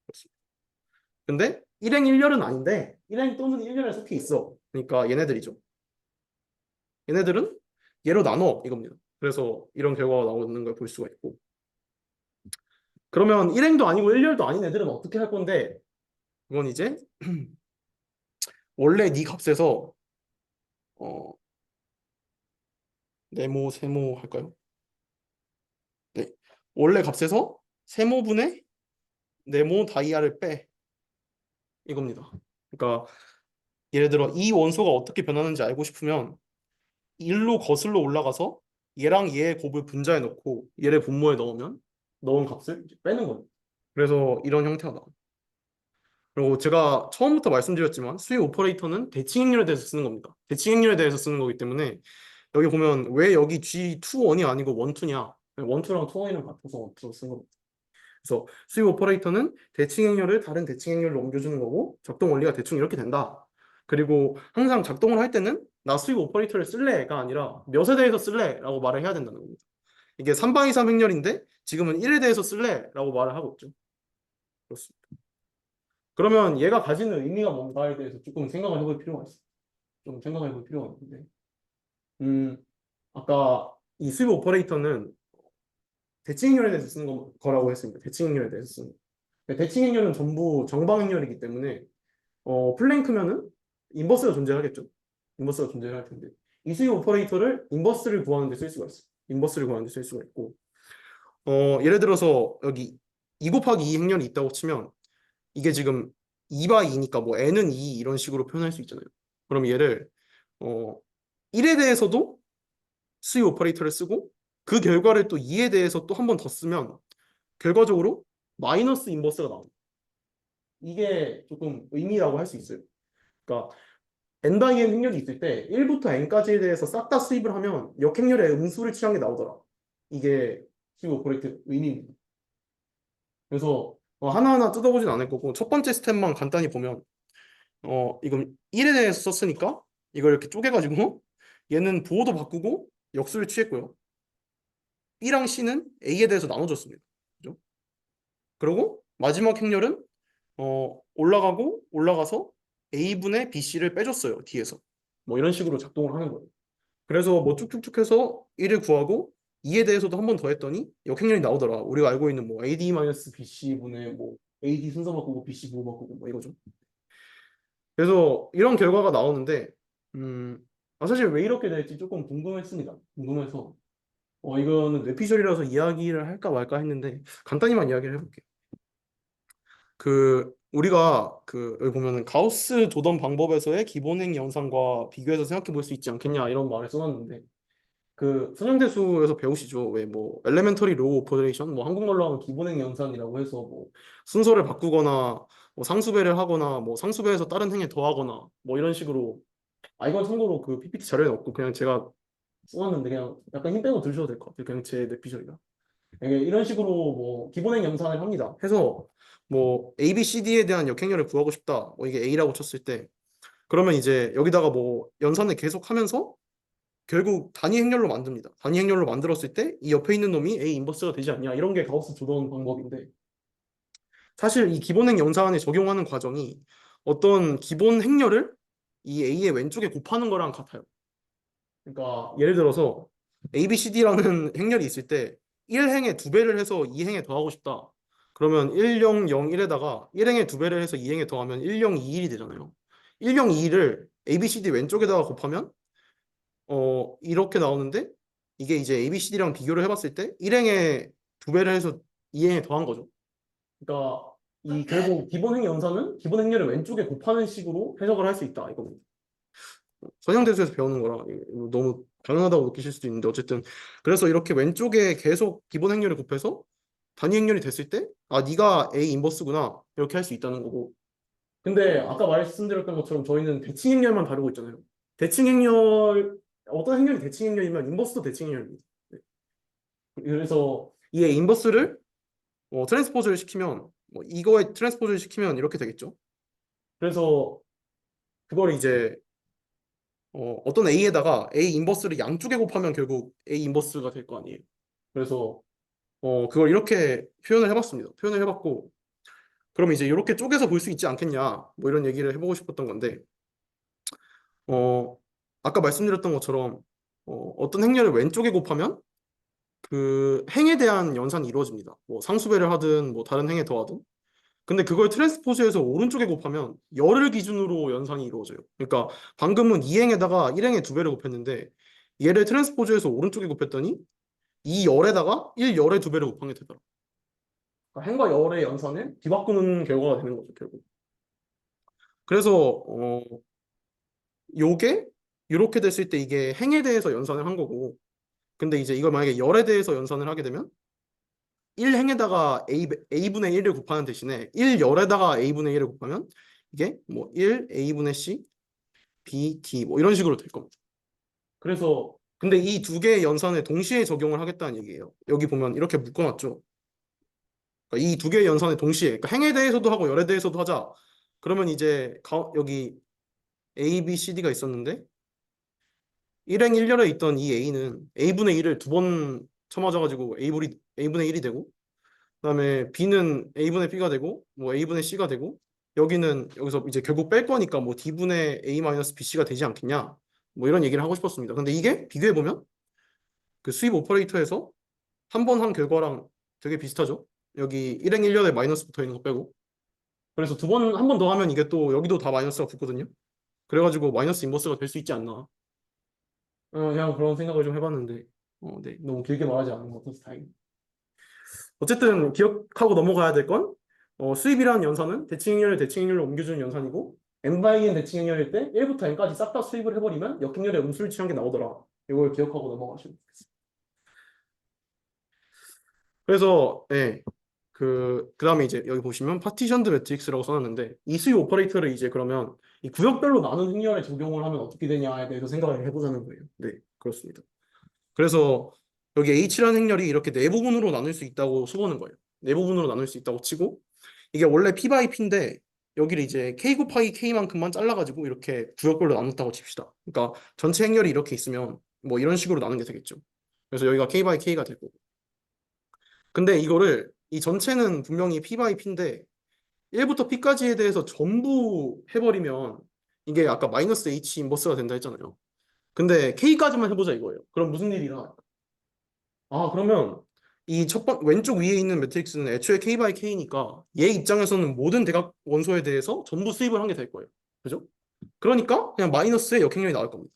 그렇습니다. 근데 1행 1열은 아닌데 1행 또는 1열에 속해 있어. 그러니까 얘네들이죠. 얘네들은 얘로 나눠, 이겁니다. 그래서 이런 결과가 나오는 걸 볼 수가 있고, 그러면 1행도 아니고 1열도 아닌 애들은 어떻게 할 건데, 그건 이제 원래 네 값에서 네모 세모 할까요? 네, 원래 값에서 세모분의 네모 다이아를 빼, 이겁니다. 그러니까 예를 들어 이 원소가 어떻게 변하는지 알고 싶으면 1로 거슬러 올라가서 얘랑 얘의 곱을 분자에 넣고 얘를 분모에 넣으면 넣은 값을 이제 빼는 거예요. 그래서 이런 형태가 나와요. 그리고 제가 처음부터 말씀드렸지만 수익 오퍼레이터는 대칭행렬에 대해서 쓰는 겁니다. 대칭행렬에 대해서 쓰는 거기 때문에 여기 보면 왜 여기 G21이 아니고 12냐? 12랑 2, 1은 같아서 2로 쓴 겁니다. 그래서 수익 오퍼레이터는 대칭행렬을 다른 대칭행렬로 옮겨주는 거고 작동 원리가 대충 이렇게 된다. 그리고 항상 작동을 할 때는 나 수익 오퍼레이터를 쓸래가 아니라 몇에 대해서 쓸래라고 말을 해야 된다는 겁니다. 이게 3방 이상 행렬인데 지금은 1에 대해서 쓸래라고 말을 하고 있죠. 그렇습니다. 그러면 얘가 가지는 의미가 뭔가에 대해서 조금 생각을 해볼 필요가 있어요. 좀 생각해 볼 필요가 있는데 아까 이 수익 오퍼레이터는 대칭행렬에 대해서 쓰는 거라고 했습니다. 대칭행렬에 대해서 쓰는 거. 대칭행렬은 전부 정방행렬이기 때문에 플랭크면은 인버스가 존재하겠죠. 인버스가 존재할 텐데 이 수익 오퍼레이터를 인버스를 구하는 데 쓸 수가 있어요. 인버스를 구하는 데 쓸 수가 있고 예를 들어서 여기 2 곱하기 2 행렬이 있다고 치면 이게 지금 2바 2니까 뭐 n은 2 이런 식으로 표현할 수 있잖아요. 그럼 얘를 1에 대해서도 수익 오퍼레이터를 쓰고 그 결과를 또 2에 대해서 또 한 번 더 쓰면 결과적으로 마이너스 인버스가 나옵니다. 이게 조금 의미라고 할 수 있어요. 그러니까 n 바이 n 행렬이 있을 때 1부터 n까지에 대해서 싹 다 수입을 하면 역행렬의 음수를 취한 게 나오더라. 이게 수익 오퍼레이터 의미입니다. 그래서 하나하나 뜯어보진 않을 거고 첫 번째 스텝만 간단히 보면 이건 1에 대해서 썼으니까 이걸 이렇게 쪼개가지고 얘는 부호도 바꾸고 역수를 취했고요. B랑 C는 A에 대해서 나눠줬습니다. 그죠? 그리고 마지막 행렬은 올라가고 올라가서 A분의 BC를 빼줬어요. D에서. 뭐 이런 식으로 작동을 하는 거예요. 그래서 뭐 쭉쭉쭉 해서 1을 구하고 2에 대해서도 한 번 더 했더니 역행렬이 나오더라. 우리가 알고 있는 뭐 AD-BC분의 뭐 AD 순서 바꾸고 BC 부호 바꾸고 뭐 이거죠. 그래서 이런 결과가 나오는데 사실 왜 이렇게 될지 조금 궁금했습니다. 궁금해서 이거는 뇌피셜이라서 이야기를 할까 말까 했는데 간단히만 이야기를 해볼게요. 우리가 여기 보면은 가우스 조던 방법에서의 기본행 연산과 비교해서 생각해 볼 수 있지 않겠냐 이런 말을 써놨는데 선형대수에서 배우시죠? 왜 뭐 엘레멘터리 로우 오퍼레이션 뭐 한국말로 하면 기본행 연산이라고 해서 뭐 순서를 바꾸거나 뭐 상수배를 하거나 뭐 상수배에서 다른 행에 더하거나 뭐 이런 식으로 이건 참고로 그 PPT 자료에 없고 그냥 제가 써놨는데 그냥 약간 힘 빼고 들으셔도 될 것 같아요. 그냥 제 뇌피셜이라. 이런 식으로 뭐 기본행 연산을 합니다. 해서 뭐 A, B, C, D에 대한 역행렬을 구하고 싶다. 뭐 이게 A라고 쳤을 때 그러면 이제 여기다가 뭐 연산을 계속하면서 결국 단위 행렬로 만듭니다. 단위 행렬로 만들었을 때 이 옆에 있는 놈이 A 인버스가 되지 않냐 이런 게 가우스 조던 방법인데 사실 이 기본행 연산에 적용하는 과정이 어떤 기본 행렬을 이 A의 왼쪽에 곱하는 거랑 같아요. 그러니까 예를 들어서 A, B, C, D라는 행렬이 있을 때 1행에 2배를 해서 2행에 더하고 싶다. 그러면 1, 0, 0, 1에다가 1행에 2배를 해서 2행에 더하면 1, 0, 2, 1이 되잖아요. 1, 0, 2, 1을 A, B, C, D 왼쪽에다가 곱하면 이렇게 나오는데 이게 이제 A, B, C, D랑 비교를 해봤을 때 1행에 2배를 해서 2행에 더한 거죠. 그러니까 이 결국 기본행 연산은 기본 행렬을 왼쪽에 곱하는 식으로 해석을 할 수 있다 이겁니다. 선형대수에서 배우는 거라 너무 당연하다고 느끼실 수도 있는데 어쨌든 그래서 이렇게 왼쪽에 계속 기본 행렬을 곱해서 단위 행렬이 됐을 때 네가 A 인버스구나 이렇게 할 수 있다는 거고 근데 아까 말씀드렸던 것처럼 저희는 대칭 행렬만 다루고 있잖아요. 대칭 행렬 어떤 행렬이 대칭 행렬이면 인버스도 대칭 행렬입니다. 네. 그래서 이 인버스를 트랜스포즈를 시키면 이거에 트랜스포즈를 시키면 이렇게 되겠죠. 그래서 그걸 이제 어떤 A에다가 A 인버스를 양쪽에 곱하면 결국 A 인버스가 될 거 아니에요. 그래서 그걸 이렇게 표현을 해봤습니다. 표현을 해봤고 그럼 이제 이렇게 쪼개서 볼 수 있지 않겠냐 뭐 이런 얘기를 해보고 싶었던 건데 아까 말씀드렸던 것처럼 어떤 행렬을 왼쪽에 곱하면 그 행에 대한 연산이 이루어집니다. 뭐 상수배를 하든 뭐 다른 행에 더하든 근데 그걸 트랜스포즈해서 오른쪽에 곱하면 열을 기준으로 연산이 이루어져요. 그러니까 방금은 2행에다가 1행에 2배를 곱했는데 얘를 트랜스포즈해서 오른쪽에 곱했더니 이 열에다가 1열에 2배를 곱한 게 되더라. 그러니까 행과 열의 연산을 뒤바꾸는 결과가 되는 거죠, 결국. 그래서 요게 이렇게 됐을 때 이게 행에 대해서 연산을 한 거고 근데 이제 이걸 만약에 열에 대해서 연산을 하게 되면 1행에다가 A분의 1을 곱하는 대신에 1열에다가 A분의 1을 곱하면 이게 뭐 1 A분의 C B D 뭐 이런 식으로 될 겁니다. 그래서 근데 이 두 개의 연산에 동시에 적용을 하겠다는 얘기예요. 여기 보면 이렇게 묶어놨죠. 그러니까 이 두 개의 연산에 동시에 그러니까 행에 대해서도 하고 열에 대해서도 하자. 그러면 이제 여기 A, B, C, D가 있었는데 1행 1열에 있던 이 A는 A분의 1을 두 번 쳐맞아가지고 A분의 1이 되고 그다음에 B는 A분의 B가 되고 뭐 A분의 C가 되고 여기서 이제 결국 뺄 거니까 뭐 D분의 A 마이너스 BC가 되지 않겠냐 뭐 이런 얘기를 하고 싶었습니다. 근데 이게 비교해 보면 그 수입 오퍼레이터에서 한 번 한 결과랑 되게 비슷하죠. 여기 1행 1열에 마이너스 붙어 있는 거 빼고 그래서 한 번 더 하면 이게 또 여기도 다 마이너스가 붙거든요. 그래가지고 마이너스 인버스가 될 수 있지 않나. 그냥 그런 생각을 좀 해봤는데 네, 너무 길게 말하지 않은 것 같아서 다행이에요. 어쨌든 기억하고 넘어가야 될 건 수입이라는 연산은 대칭행렬을 대칭행렬로 옮겨주는 연산이고 n/n 대칭행렬일 때 1부터 n까지 싹 다 수입을 해버리면 역행렬의 음수를 취한 게 나오더라. 이걸 기억하고 넘어가시면 좋겠습니다. 그래서 그다음에 이제 여기 보시면 파티션드 매트릭스라고 써놨는데 이 수입 오퍼레이터를 이제 그러면 이 구역별로 나눈 행렬에 적용을 하면 어떻게 되냐에 대해서 생각을 해보자는 거예요. 네, 그렇습니다. 그래서 여기 H라는 행렬이 이렇게 네 부분으로 나눌 수 있다고 써보는 거예요. 네 부분으로 나눌 수 있다고 치고 이게 원래 P 바이 P인데 여기를 이제 K 곱하기 K만큼만 잘라가지고 이렇게 구역별로 나눴다고 칩시다. 그러니까 전체 행렬이 이렇게 있으면 뭐 이런 식으로 나누게 되겠죠. 그래서 여기가 K 바이 K가 되고 근데 이 전체는 분명히 P 바이 P인데 1부터 P까지에 대해서 전부 해버리면 이게 아까 마이너스 H 인버스가 된다 했잖아요. 근데 K까지만 해보자 이거예요. 그럼 무슨 일이 일어나? 그러면 이 왼쪽 위에 있는 매트릭스는 애초에 K 바이 K니까 얘 입장에서는 모든 대각 원소에 대해서 전부 수입을 한 게 될 거예요. 그죠? 그러니까 그냥 마이너스의 역행렬이 나올 겁니다.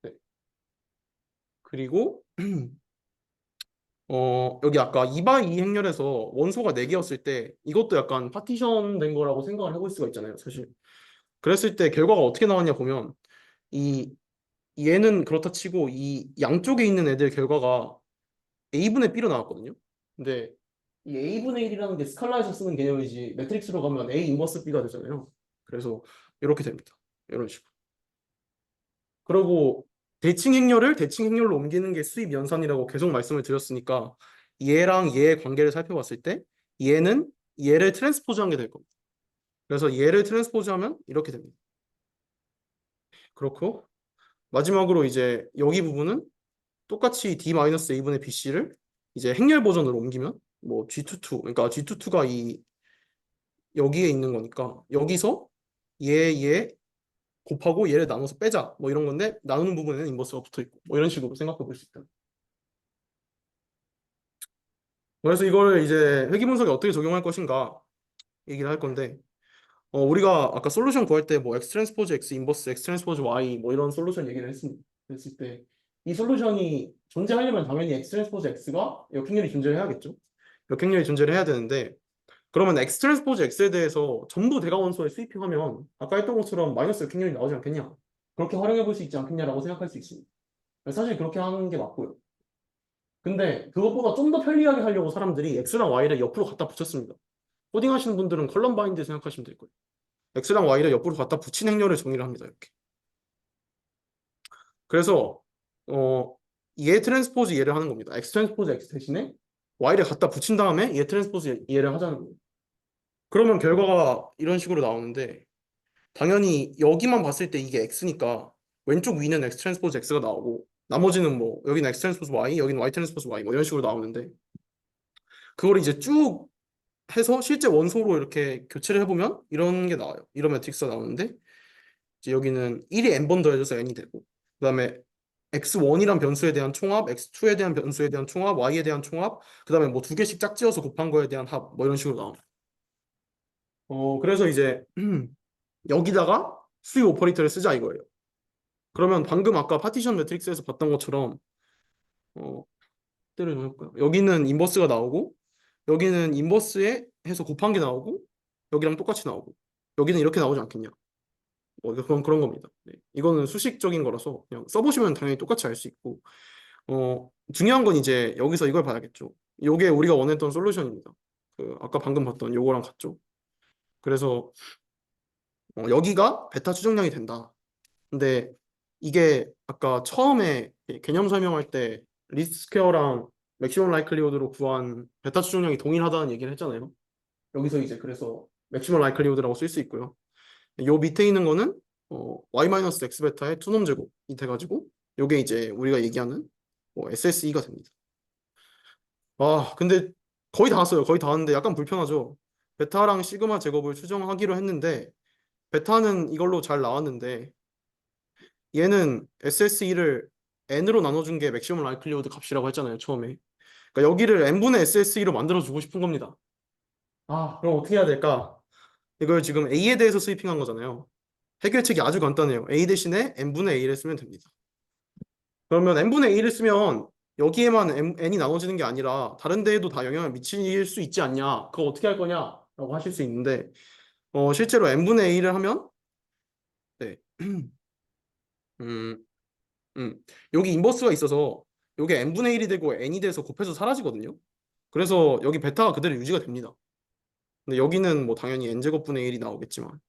네. 그리고 여기 아까 2 바이 2 행렬에서 원소가 4개였을 때 이것도 약간 파티션 된 거라고 생각을 해볼 수가 있잖아요, 사실. 그랬을 때 결과가 어떻게 나왔냐 보면 이 얘는 그렇다 치고 이 양쪽에 있는 애들 결과가 A분의 B로 나왔거든요. 근데 이 A분의 1이라는 게 스칼라에서 쓰는 개념이지 매트릭스로 가면 A 인버스 B가 되잖아요. 그래서 이렇게 됩니다. 이런 식으로. 그리고 대칭 행렬을 대칭 행렬로 옮기는 게 수입 연산이라고 계속 말씀을 드렸으니까 얘랑 얘의 관계를 살펴봤을 때 얘는 얘를 트랜스포즈한 게 될 겁니다. 그래서 얘를 트랜스포즈하면 이렇게 됩니다. 그렇고 마지막으로 이제 여기 부분은 똑같이 D-A분의 BC를 이제 행렬 버전으로 옮기면 뭐 G22 그러니까 G22가 여기에 있는 거니까 여기서 얘 곱하고 얘를 나눠서 빼자 뭐 이런 건데 나누는 부분에는 인버스가 붙어 있고 뭐 이런 식으로 생각해 볼 수 있다. 그래서 이걸 이제 회귀 분석에 어떻게 적용할 것인가 얘기를 할 건데 우리가 아까 솔루션 구할 때 뭐 X 트랜스포즈 X 인버스 X 트랜스포즈 Y 뭐 이런 솔루션 얘기를 했을 때 이 솔루션이 존재하려면 당연히 X 트랜스포즈 X가 역행렬이 존재해야겠죠. 역행렬이 존재를 해야 되는데 그러면 X 트랜스포즈 X에 대해서 전부 대각원소에 스위핑하면 아까 했던 것처럼 마이너스 역행렬이 나오지 않겠냐? 그렇게 활용해 볼 수 있지 않겠냐라고 생각할 수 있습니다. 사실 그렇게 하는 게 맞고요. 근데 그것보다 좀 더 편리하게 하려고 사람들이 X랑 Y를 옆으로 갖다 붙였습니다. 코딩 하시는 분들은 컬럼 바인드 생각하시면 될 거예요. X랑 Y를 옆으로 갖다 붙인 행렬을 정의를 합니다. 이렇게. 그래서 얘 트랜스포즈 얘를 하는 겁니다. X 트랜스포즈 X 대신에 Y를 갖다 붙인 다음에 얘 트랜스포즈 얘를 하자는 거예요. 그러면 결과가 이런 식으로 나오는데 당연히 여기만 봤을 때 이게 X니까 왼쪽 위는 X 트랜스포즈 X가 나오고 나머지는 뭐 여기는 X 트랜스포즈 Y, 여기는 Y 트랜스포즈 Y 뭐 이런 식으로 나오는데 그걸 이제 쭉 해서 실제 원소로 이렇게 교체를 해보면 이런 게 나와요. 이런 매트릭스가 나오는데 이제 여기는 1이 n번 더해져서 n이 되고 그 다음에 x1이란 변수에 대한 총합, x2에 대한 변수에 대한 총합, y에 대한 총합 그 다음에 뭐 2개씩 짝지어서 곱한 거에 대한 합 뭐 이런 식으로 나옵니다. 그래서 이제 여기다가 수익 오퍼레이터를 쓰자 이거예요. 그러면 방금 아까 파티션 매트릭스에서 봤던 것처럼 때를 좀 해볼까요? 여기는 인버스가 나오고 여기는 인버스에 해서 곱한 게 나오고 여기랑 똑같이 나오고 여기는 이렇게 나오지 않겠냐? 뭐 그런 겁니다. 네. 이거는 수식적인 거라서 그냥 써보시면 당연히 똑같이 알 수 있고 중요한 건 이제 여기서 이걸 봐야겠죠. 요게 우리가 원했던 솔루션입니다. 그 아까 방금 봤던 요거랑 같죠. 그래서 여기가 베타 추정량이 된다. 근데 이게 아까 처음에 개념 설명할 때 리스트 스퀘어랑 맥시멈 라이클리후드로 구한 베타 추정량이 동일하다는 얘기를 했잖아요. 여기서 이제 그래서 맥시멈 라이클리후드라고 쓸 수 있고요. 요 밑에 있는 거는 y-x 베타의 투놈 제곱이 돼가지고 요게 이제 우리가 얘기하는 SSE가 됩니다. 아 근데 거의 다 왔어요. 거의 다 왔는데 약간 불편하죠. 베타랑 시그마 제곱을 추정하기로 했는데 베타는 이걸로 잘 나왔는데 얘는 SSE를 n으로 나눠준 게 맥시멈 라이클리후드 값이라고 했잖아요 처음에. 그러니까 여기를 n분의 SSE로 만들어주고 싶은 겁니다. 아 그럼 어떻게 해야 될까? 이걸 지금 A에 대해서 스위핑한 거잖아요. 해결책이 아주 간단해요. A 대신에 n분의 A를 쓰면 됩니다. 그러면 n분의 A를 쓰면 여기에만 n이 나눠지는 게 아니라 다른 데에도 다 영향을 미칠 수 있지 않냐? 그거 어떻게 할 거냐? 라고 하실 수 있는데 실제로 n분의 A를 하면 네. 음, 여기 인버스가 있어서 여기 n분의 1이 되고 n이 돼서 곱해서 사라지거든요. 그래서 여기 베타가 그대로 유지가 됩니다. 근데 여기는 뭐 당연히 n제곱분의 1이 나오겠지만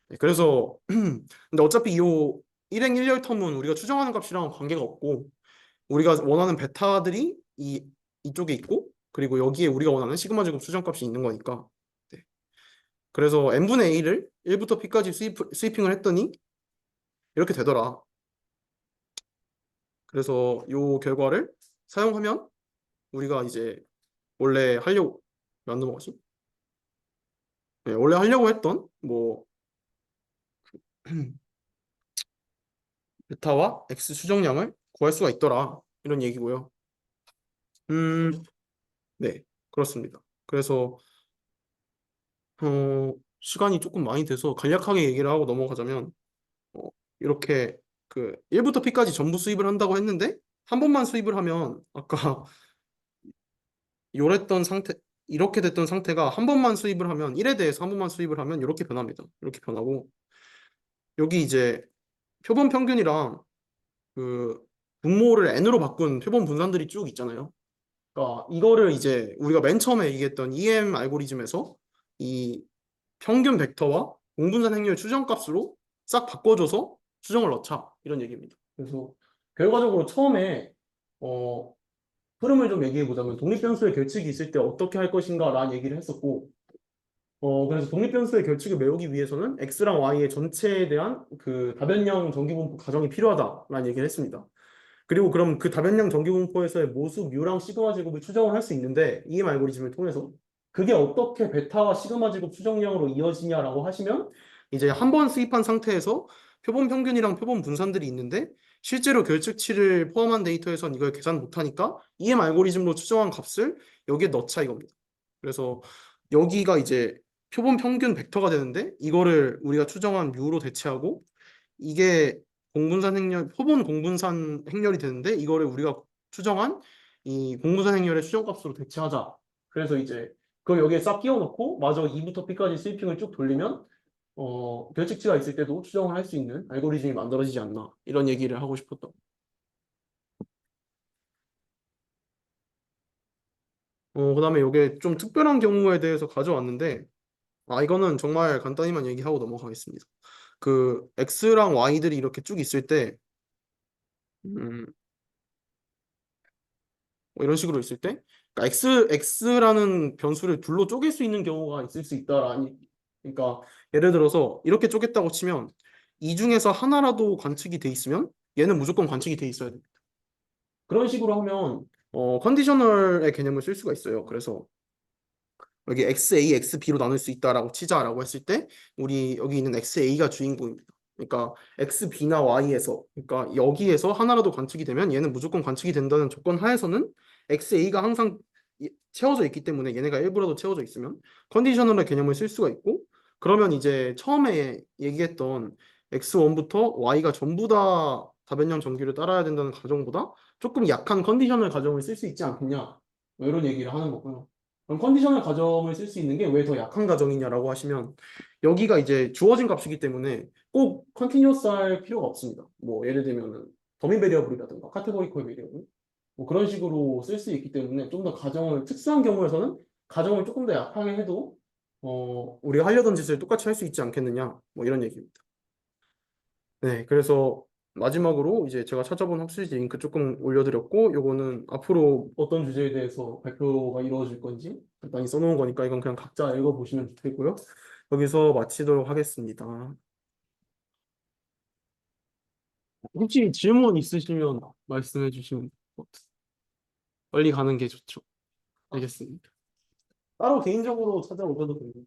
네, 그래서 근데 어차피 이 1행 1열 텀은 우리가 추정하는 값이랑 관계가 없고 우리가 원하는 베타들이 이쪽에 있고 그리고 여기에 우리가 원하는 시그마 제곱 수정값이 있는 거니까 네. 그래서 n분의 a를 1부터 p까지 스위핑을 했더니 이렇게 되더라. 그래서 이 결과를 사용하면 우리가 이제 원래 하려고 안 넘어가지? 네, 원래 하려고 했던 뭐 베타와 x 수정량을 구할 수가 있더라 이런 얘기고요. 네, 그렇습니다. 그래서 시간이 조금 많이 돼서 간략하게 얘기를 하고 넘어가자면 어, 이렇게 그 1부터 p까지 전부 수입을 한다고 했는데 한 번만 수입을 하면 아까 요랬던 상태 이렇게 됐던 상태가 한 번만 수입을 하면 1에 대해서 한 번만 수입을 하면 이렇게 변합니다. 이렇게 변하고 여기 이제 표본 평균이랑 그 분모를 n으로 바꾼 표본 분산들이 쭉 있잖아요. 그러니까 이거를 이제 우리가 맨 처음에 얘기했던 EM 알고리즘에서 이 평균 벡터와 공분산 행렬 추정값으로 싹 바꿔줘서 추정을 넣자 이런 얘기입니다. 그래서 결과적으로 처음에 흐름을 좀 얘기해 보자면 독립변수의 결칙이 있을 때 어떻게 할 것인가 라는 얘기를 했었고 그래서 독립변수의 결칙을 메우기 위해서는 x랑 y의 전체에 대한 그 다변형 정기분포 가정이 필요하다라는 얘기를 했습니다. 그리고 그럼 그 다변형 정기분포에서의 모수 뮤랑 시그마 제곱을 추정을 할 수 있는데 EM 알고리즘을 통해서 그게 어떻게 베타와 시그마 제곱 추정량으로 이어지냐라고 하시면 이제 한 번 수입한 상태에서 표본 평균이랑 표본 분산들이 있는데 실제로 결측치를 포함한 데이터에선 이걸 계산 못하니까 EM 알고리즘으로 추정한 값을 여기에 넣자 이겁니다. 그래서 여기가 이제 표본 평균 벡터가 되는데 이거를 우리가 추정한 뮤로 대체하고 이게 공분산 행렬, 표본 공분산 행렬이 되는데 이거를 우리가 추정한 이 공분산 행렬의 추정값으로 대체하자. 그래서 이제 그걸 여기에 싹 끼워 넣고 마저 2부터 P까지 스위핑을 쭉 돌리면 결측치가 있을 때도 추정을 할 수 있는 알고리즘이 만들어지지 않나 이런 얘기를 하고 싶었던. 그다음에 이게 좀 특별한 경우에 대해서 가져왔는데 이거는 정말 간단히만 얘기하고 넘어가겠습니다. 그 X랑 Y들이 이렇게 쭉 있을 때 음, 뭐 이런 식으로 있을 때 그러니까 X라는 변수를 둘로 쪼갤 수 있는 경우가 있을 수 있다라니 그러니까 예를 들어서 이렇게 쪼갰다고 치면 이 중에서 하나라도 관측이 돼 있으면 얘는 무조건 관측이 돼 있어야 됩니다. 그런 식으로 하면 컨디셔널의 개념을 쓸 수가 있어요. 그래서 여기 XA, XB로 나눌 수 있다라고 치자라고 했을 때 우리 여기 있는 XA가 주인공입니다. 그러니까 XB나 Y에서 그러니까 여기에서 하나라도 관측이 되면 얘는 무조건 관측이 된다는 조건 하에서는 XA가 항상 채워져 있기 때문에 얘네가 일부라도 채워져 있으면 컨디셔널의 개념을 쓸 수가 있고 그러면 이제 처음에 얘기했던 X1부터 Y가 전부 다 다변형 정규를 따라야 된다는 가정보다 조금 약한 컨디셔널 가정을 쓸 수 있지 않겠냐 뭐 이런 얘기를 하는 거고요. 그럼 컨디셔널 가정을 쓸 수 있는 게 왜 더 약한 가정이냐라고 하시면 여기가 이제 주어진 값이기 때문에 꼭 컨티뉴어스 할 필요가 없습니다. 뭐 예를 들면은 더미 베리어블이라든가 카테고리컬 베리어블 뭐 그런 식으로 쓸 수 있기 때문에 좀 더 가정을 특수한 경우에서는 가정을 조금 더 약하게 해도 우리가 하려던 짓을 똑같이 할 수 있지 않겠느냐 뭐 이런 얘기입니다. 네, 그래서 마지막으로 이제 제가 찾아본 학술지 링크 조금 올려드렸고, 요거는 앞으로 어떤 주제에 대해서 발표가 이루어질 건지 간단히 써놓은 거니까 이건 그냥 각자 읽어보시면 되고요. 여기서 마치도록 하겠습니다. 혹시 질문 있으시면 말씀해 주시면 빨리 가는 게 좋죠. 알겠습니다. 따로 개인적으로 찾아오셔도 됩니다.